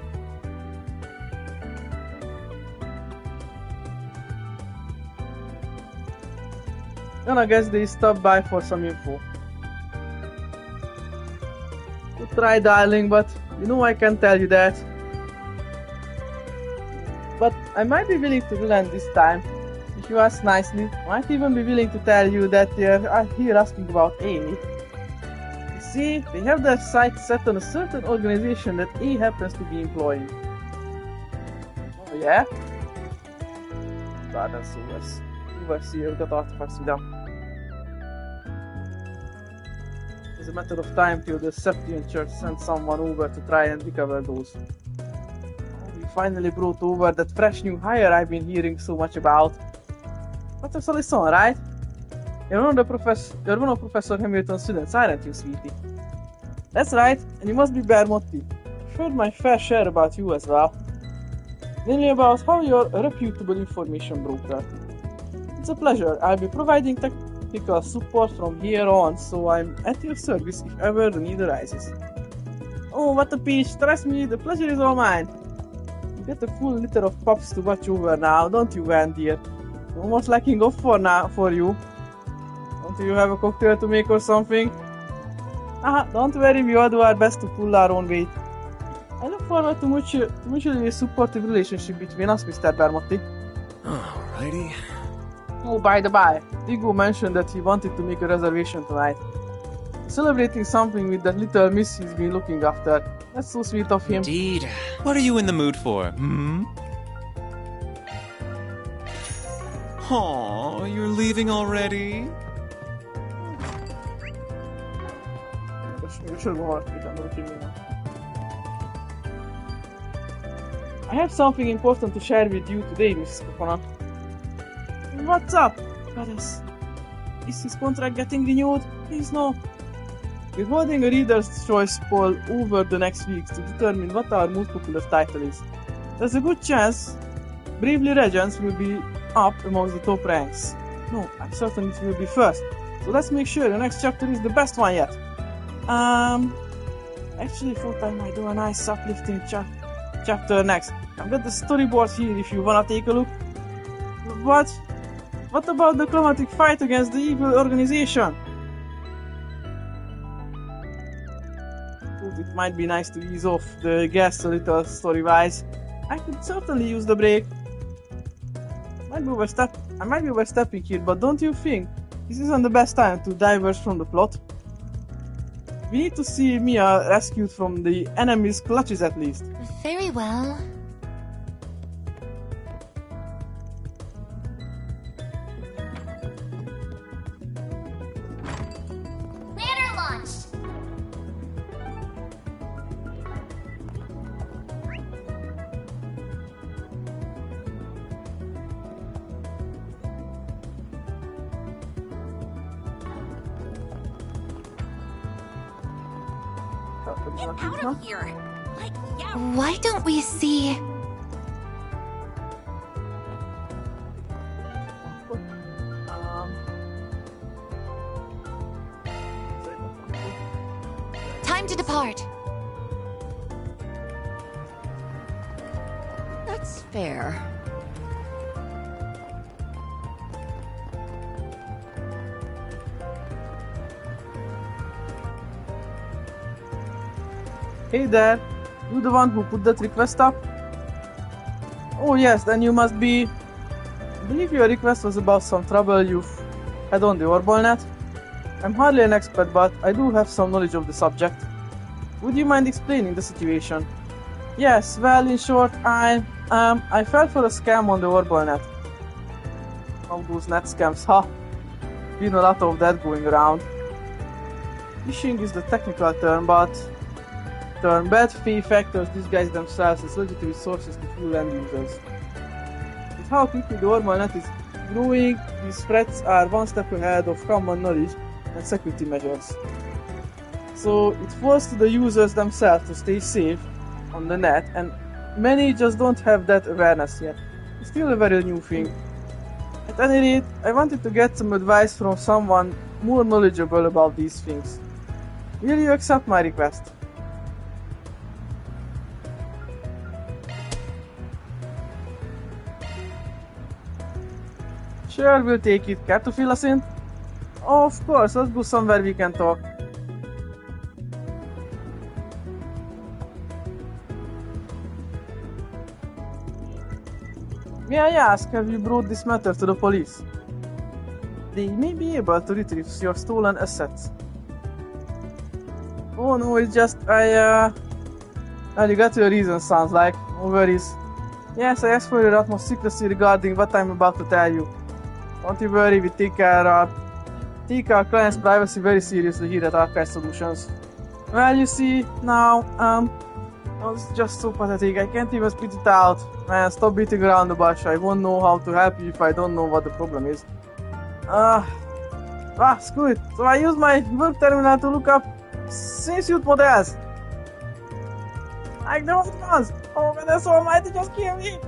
Then I guess they stopped by for some info. You try dialing, but You know I can tell you that. But I might be willing to relent this time. If you ask nicely, I might even be willing to tell you that they are here asking about Amy. You see, they have their sights set on a certain organization that A happens to be employing. Oh yeah? Bár nem szó lesz. Overseer-kat artifacts vidám. It's a matter of time till the Septian Church sends someone over to try and recover those. Oh, we finally brought over that fresh new hire I've been hearing so much about. But so listen, right? You're one of Professor Hamilton's students, aren't you, sweetie? That's right, and you must be Bermotti. I've heard my fair share about you as well. Mainly about how you're a reputable information broker. It's a pleasure. I'll be providing technical support from here on, so I'm at your service if ever the need arises. Oh, what a peach! Trust me, the pleasure is all mine. You get a full litter of pups to watch over now, don't you, Van dear? Almost lacking off for you. Don't you have a cocktail to make or something? Don't worry, we all do our best to pull our own weight. I look forward to mutually supportive relationship between us, Mr. Bermotti. Alrighty. Oh, by the by, Digo mentioned that he wanted to make a reservation tonight. Celebrating something with that little miss he's been looking after. That's so sweet of him. Indeed. What are you in the mood for, hmm? Aw, you're leaving already? I have something important to share with you today, Mrs. Coconut. What's up? Goddess, is his contract getting renewed? Please no. We're holding a Reader's Choice poll over the next weeks to determine what our most popular title is. There's a good chance Bravely Regents will be up amongst the top ranks. No, I'm certain it will be first. So let's make sure the next chapter is the best one yet. Actually thought I might do a nice uplifting chapter next. I've got the storyboard here if you wanna take a look. But what about the climatic fight against the evil organization? It might be nice to ease off the guests a little story-wise. I could certainly use the break. I might be overstepping here, but don't you think this isn't the best time to diverge from the plot? We need to see Mia rescued from the enemy's clutches at least. Very well. Banner launched! Get out of here! Like, yeah. Why don't we see... Time to depart. That's fair. Hey there, you the one who put that request up? Oh yes, then you must be... I believe your request was about some trouble you've had on the Orbalnet. I'm hardly an expert, but I do have some knowledge of the subject. Would you mind explaining the situation? Yes, well, in short, I fell for a scam on the Orbalnet. Oh, those net scams, huh? Been a lot of that going around. Phishing is the technical term, but... bad faith actors disguise themselves as legitimate sources to fool end users. With how quickly the Orbalnet is growing, these threats are one step ahead of common knowledge and security measures. So it falls to the users themselves to stay safe on the net, and many just don't have that awareness yet. It's still a very new thing. At any rate, I wanted to get some advice from someone more knowledgeable about these things. Will you accept my request? Sure, we'll take it. Care to fill us in? Oh, of course, let's go somewhere we can talk. May I ask, have you brought this matter to the police? They may be able to retrieve your stolen assets. Oh no, it's just, well, you got your reason, sounds like. No worries. Yes, I asked for your utmost secrecy regarding what I'm about to tell you. Don't you worry, we take our client's privacy very seriously here at Archive Solutions. Well, you see, now, oh, it's just so pathetic. I can't even spit it out. Man, stop beating around the bush. I won't know how to help you if I don't know what the problem is. Screw it. So I use my work terminal to look up swimsuit models. I know it was. Oh, man, that's almighty, just kill me.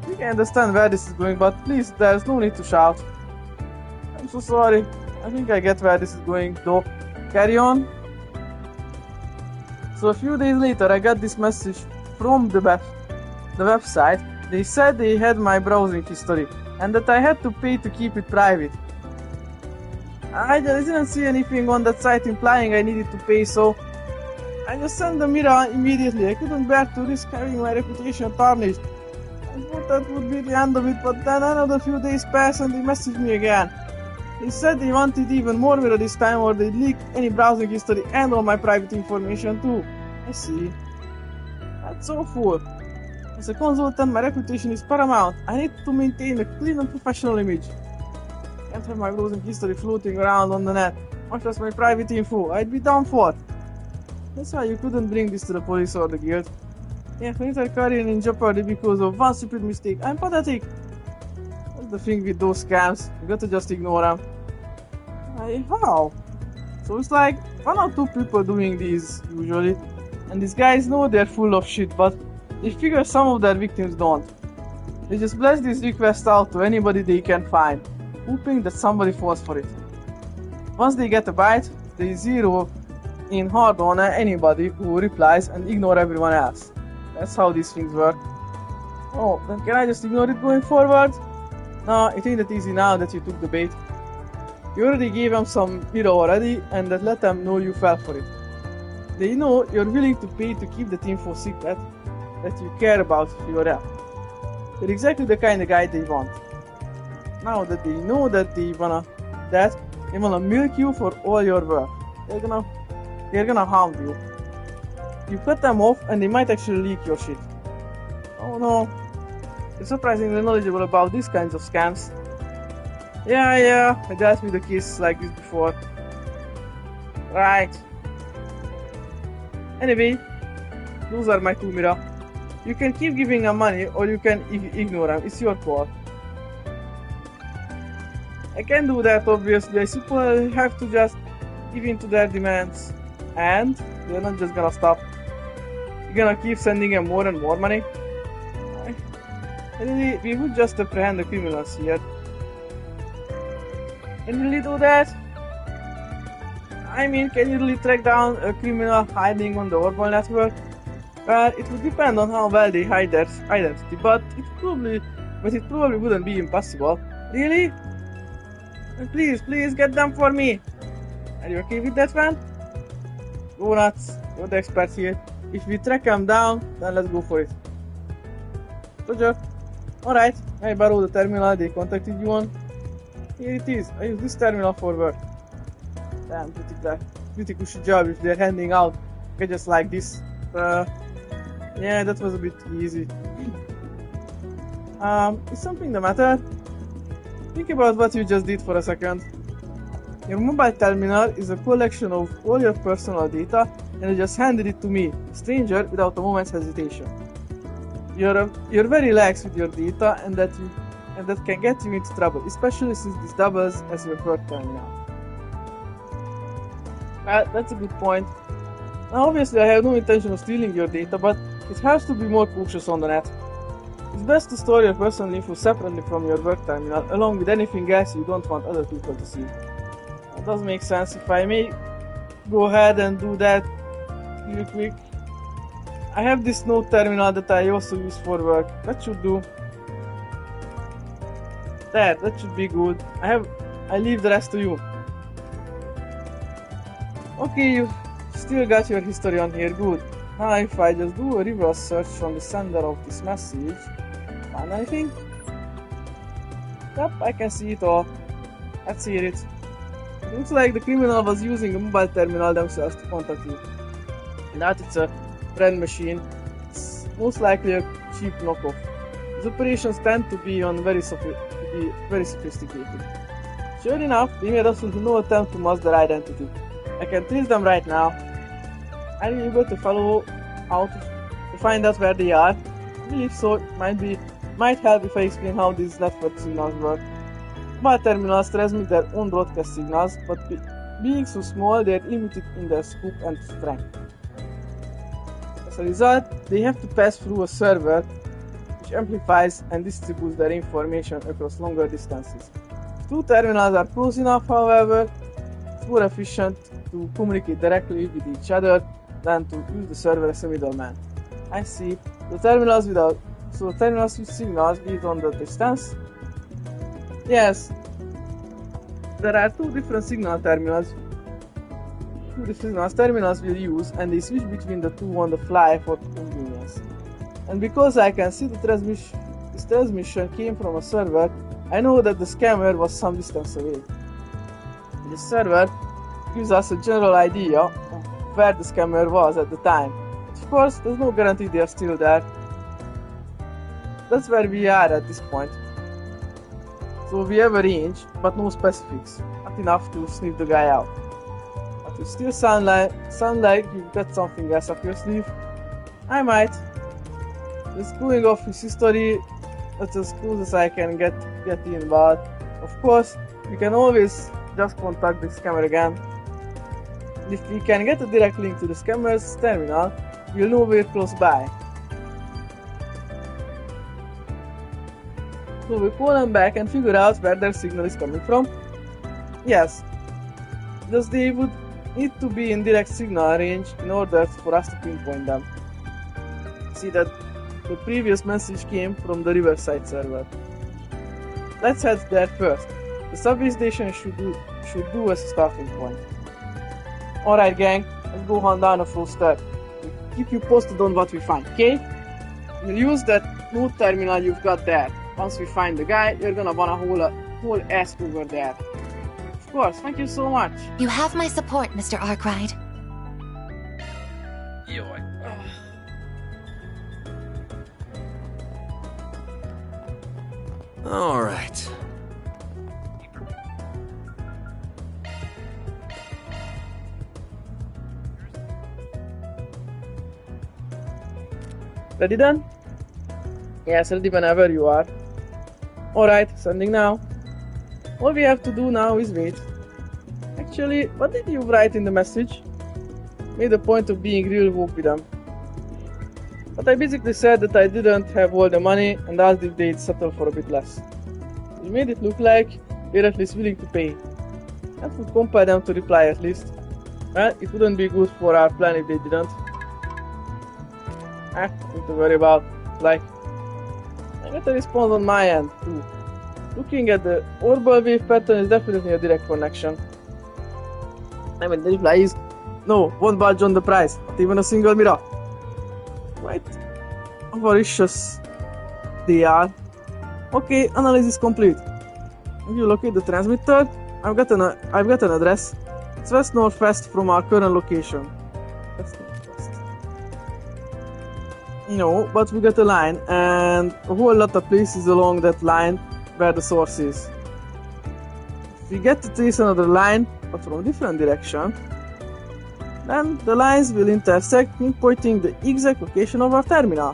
You can understand where this is going, but please, there's no need to shout. I'm so sorry. I think I get where this is going, though. Carry on. So a few days later, I got this message from the website. They said they had my browsing history and that I had to pay to keep it private. I just didn't see anything on that site implying I needed to pay, so I just sent the mirror immediately. I couldn't bear to risk having my reputation tarnished. I thought that would be the end of it, but then another few days passed and they messaged me again. They said they wanted even more mirror this time, or they'd leak any browsing history and all my private information too. I see. That's awful. As a consultant, my reputation is paramount. I need to maintain a clean and professional image. I can't have my browsing history floating around on the net, much less my private info. I'd be done for. That's why you couldn't bring this to the police or the guild. Yeah, my entire career in jeopardy because of one stupid mistake. I'm pathetic. That's the thing with those scams. You gotta just ignore them. How? So it's like 1 or 2 people doing these usually. And these guys know they're full of shit, but they figure some of their victims don't. They just blast these requests out to anybody they can find, hoping that somebody falls for it. Once they get a bite, they zero in hard on anybody who replies and ignore everyone else. That's how these things work. Oh, then can I just ignore it going forward? No, it ain't that easy now that you took the bait. You already gave them some mirror already, and that let them know you fell for it. They know you're willing to pay to keep that info secret, that you care about your help. You're exactly the kind of guy they want. Now that they know that they wanna milk you for all your work. They're gonna harm you. You cut them off and they might actually leak your shit. Oh no. You're surprisingly knowledgeable about these kinds of scams. Yeah, I dealt with a case like this before. Right. Anyway, those are my 2 mirror. You can keep giving them money or you can ignore them. It's your call. I can do that, obviously. I suppose I have to just give in to their demands. And they're not just gonna stop. You're gonna keep sending them more and more money. Really, we would just apprehend the criminals here. Can you really do that? I mean, can you really track down a criminal hiding on the Orbital network? Well, it would depend on how well they hide their identity, but it probably wouldn't be impossible. Really? Please get them for me. Are you okay with that, man? Go nuts. You're the expert here. If we track them down, then let's go for it. Roger. Alright, I borrowed the terminal they contacted you on. Here it is. I use this terminal for work. Damn, pretty cushy job if they're handing out gadgets like this. Yeah, that was a bit easy. Is something the matter? Think about what you just did for a second. Your mobile terminal is a collection of all your personal data, and you just handed it to me, a stranger, without a moment's hesitation. You're very lax with your data, and that can get you into trouble, especially since this doubles as your work terminal. Well, that's a good point. Now, obviously, I have no intention of stealing your data, but it has to be more cautious on the net. It's best to store your personal info separately from your work terminal, along with anything else you don't want other people to see. That does make sense. If I may go ahead and do that real quick. I have this note terminal that I also use for work. That should do. That should be good. I leave the rest to you. Okay, you still got your history on here. Good. Now if I just do a reverse search from the sender of this message, find anything? Yep, I can see it all. Let's hear it. It looks like the criminal was using a mobile terminal themselves to contact you. That it's a friend machine. It's most likely a cheap knockoff. These operations tend to be very sophisticated. Sure enough, they made absolutely no attempt to mask their identity. I can trace them right now. Are you able to follow out to find out where they are? I believe so. It might help if I explain how these network signals work. Mobile terminals transmit their own broadcast signals, but being so small, they are limited in their scope and strength. As a result, they have to pass through a server which amplifies and distributes their information across longer distances. If two terminals are close enough, however, it's more efficient to communicate directly with each other than to use the server as a middleman. I see. The terminals with signals based on the distance? Yes. There are two different signal terminals. Terminals will use, and they switch between the two on the fly for convenience. And because I can see this transmission came from a server, I know that the scammer was some distance away. This server gives us a general idea of where the scammer was at the time. Of course, there's no guarantee they are still there. That's where we are at this point. So we have a range, but no specifics. Not enough to sniff the guy out. But you still sound like you've got something else up your sleeve. I might. Just going off his history, that's as close as I can get in, but of course, we can always just contact the scammer again. If we can get a direct link to the scammer's terminal, we'll know we're close by. So we'll call them back and figure out where their signal is coming from. Yes, thus they would need to be in direct signal range in order for us to pinpoint them. See that the previous message came from the Riverside server. Let's head there first. The subway station should do as a starting point. Alright gang, let's go hunt down a fraudster. We'll keep you posted on what we find, okay? We'll use that node terminal you've got there. Once we find the guy, you're gonna wanna whole ass over there. Of course, thank you so much. You have my support, Mr. Arkwright. Jaj. All right. Ready then? Yes, ready whenever you are. Alright, sending now. All we have to do now is wait. Actually, what did you write in the message? Made a point of being real woke with them. But I basically said that I didn't have all the money and asked if they'd settle for a bit less. You made it look like they're at least willing to pay. That would compel them to reply at least. Well, it wouldn't be good for our plan if they didn't. Nothing to worry about. Like, I got a response on my end too. Looking at the orbital wave pattern is definitely a direct connection. I mean, the reply is, no, won't budge on the price, not even a single mirror. Quite avaricious they are. Okay, analysis complete. If you locate the transmitter, I've got an address. It's west northwest from our current location. West northwest. No, but we got a line and a whole lot of places along that line where the source is. If we get to trace another line, but from a different direction, then the lines will intersect, pinpointing the exact location of our terminal.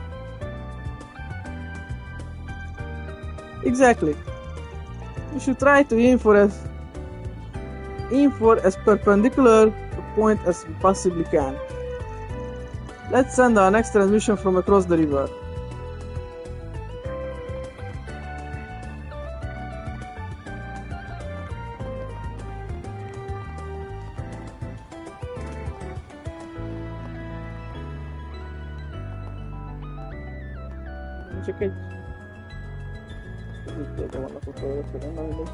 Exactly. We should try to aim for as perpendicular a point as we possibly can. Let's send our next transmission from across the river. Csak egy... Útjában vannak ott valók, nem mindegy.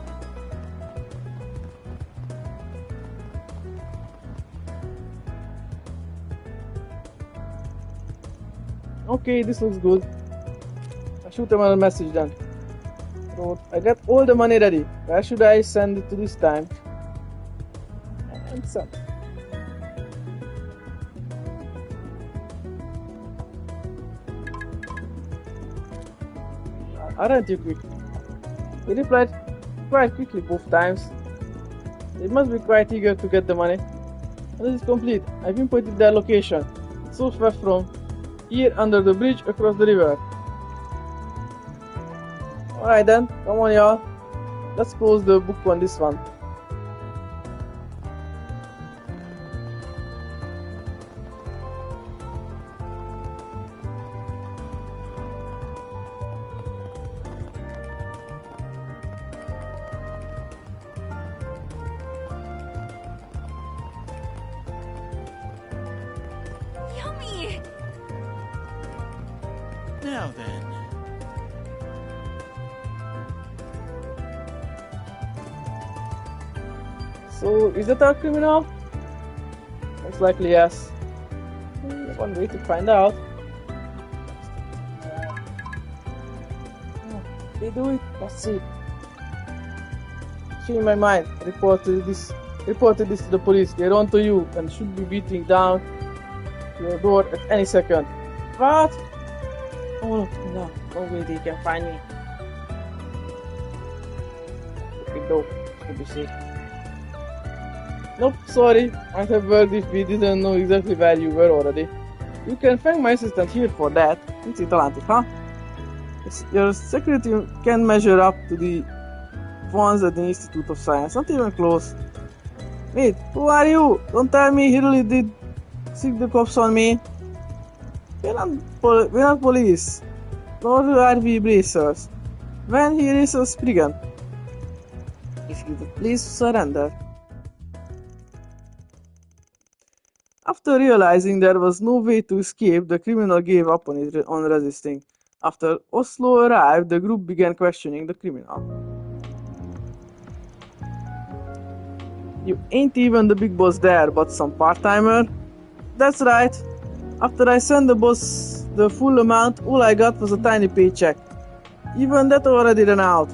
Okay, this looks good. I shoot him a message then. Wrote, I got all the money ready. Where should I send it to this time? And send. Aren't you quick? He replied quite quickly both times. They must be quite eager to get the money. And this is complete. I've inputted their location. So far from here under the bridge across the river. Alright then, come on y'all. Let's close the book on this one. Yummy! Now then. So, is that our criminal? Most likely yes. One way to find out. They do it. Let's see. Change my mind. Reported this to the police. They're on to you and should be beating down your door at any second. What? Oh no! No way they can find me. Okay, go. To be safe. Nope, sorry. Might have worked if we didn't know exactly where you were already. You can thank my assistant here for that. Pici talented, huh? Your security can measure up to the ones at the Institute of Science. Not even close. Wait, who are you? Don't tell me he really did sick the cops on me. We're not police. Nor are we bracers. When he is a brigand. If you would please surrender. After realizing there was no way to escape, the criminal gave up on resisting. After Oslo arrived, the group began questioning the criminal. You ain't even the big boss there, but some part-timer? That's right. After I sent the boss the full amount, all I got was a tiny paycheck. Even that already ran out.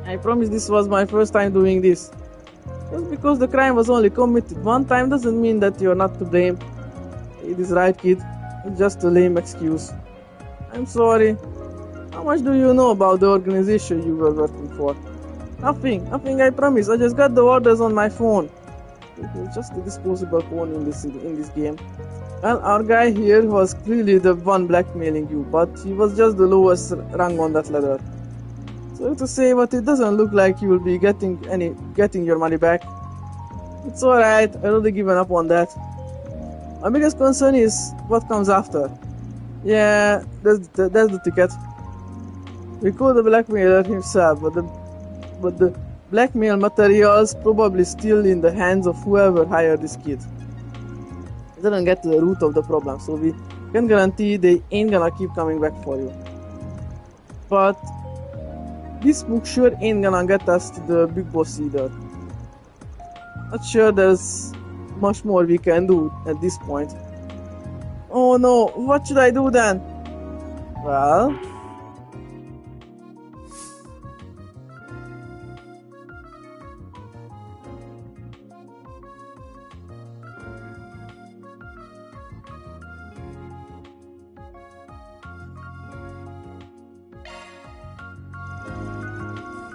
I promise this was my first time doing this. Just because the crime was only committed one time doesn't mean that you're not to blame. It is right, kid. It's just a lame excuse. I'm sorry. How much do you know about the organization you were working for? Nothing, I promise. I just got the orders on my phone. It's just a disposable phone in this game. Well, our guy here was clearly the one blackmailing you, but he was just the lowest rung on that ladder. So to say, but it doesn't look like you will be getting your money back. It's alright, I've already given up on that. My biggest concern is what comes after. Yeah, that's the ticket. We call the blackmailer himself, but the blackmail materials probably still in the hands of whoever hired this kid. It doesn't get to the root of the problem, so we can guarantee they ain't gonna keep coming back for you. But this book sure ain't gonna get us to the big boss either. Not sure there's much more we can do at this point. Oh no, what should I do then? Well...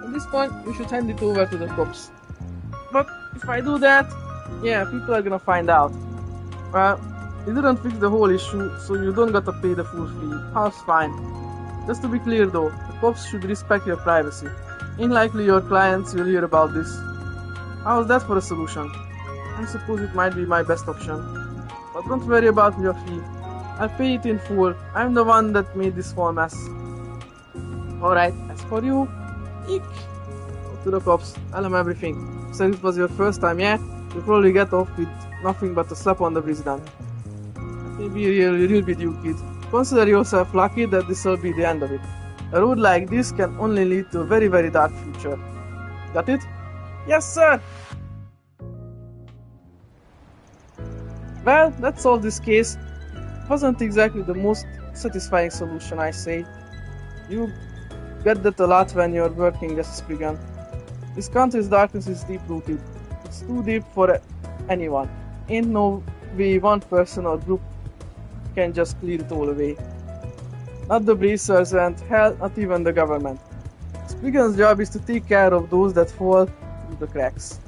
At this point, we should hand it over to the cops. But if I do that, yeah, people are gonna find out. Well, it didn't fix the whole issue, so you don't gotta pay the full fee. Half's fine. Just to be clear though, the cops should respect your privacy. Unlikely your clients will hear about this. How's that for a solution? I suppose it might be my best option. But don't worry about your fee. I'll pay it in full. I'm the one that made this whole mess. Alright, as for you, eek. Go to the cops, tell them everything. So it was your first time, yeah? You'll probably get off with nothing but a slap on the wrist then. Maybe you'll be due, kid. Consider yourself lucky that this will be the end of it. A road like this can only lead to a very, very dark future. Got it? Yes, sir! Well, let's solve this case. wasn't exactly the most satisfying solution, I say. You get that a lot when you're working as a Spriggan. This country's darkness is deep-rooted. It's too deep for anyone. Ain't no way one person or group can just clear it all away. Not the bracers and hell, not even the government. Spriggan's job is to take care of those that fall through the cracks.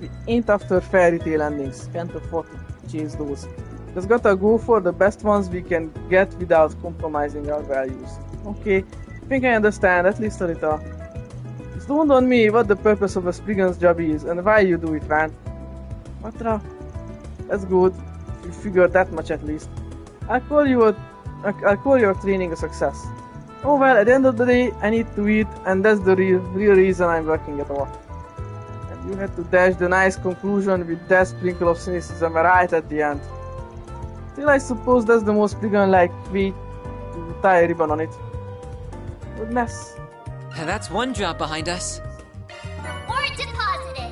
We ain't after fairy tale endings, can't afford to chase those. Just gotta go for the best ones we can get without compromising our values. Okay, think I understand, at least a little. Just don't on me what the purpose of a Spriggan's job is and why you do it, Van. Matra, that's good. You figured that much at least. I'll call your training a success. Oh well, at the end of the day, I need to eat, and that's the real reason I'm working at all. And you had to dash the nice conclusion with that sprinkle of cynicism right at the end. Still, I suppose that's the most Spriggan-like way to tie a ribbon on it. Good mess. That's one job behind us. Reward deposited.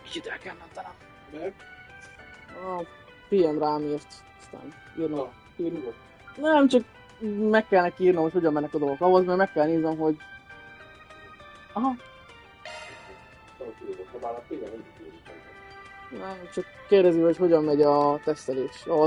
Kicsit el kell mentenem. Meg? A PM rám írt, aztán írnom. Írni. Nem, csak meg kell neki írnom, hogy hogyan mennek a dolgok. Ahhoz meg meg kell néznem, hogy... Aha. Nem, csak kérdezi, hogy hogyan megy a tesztelés. Ahhoz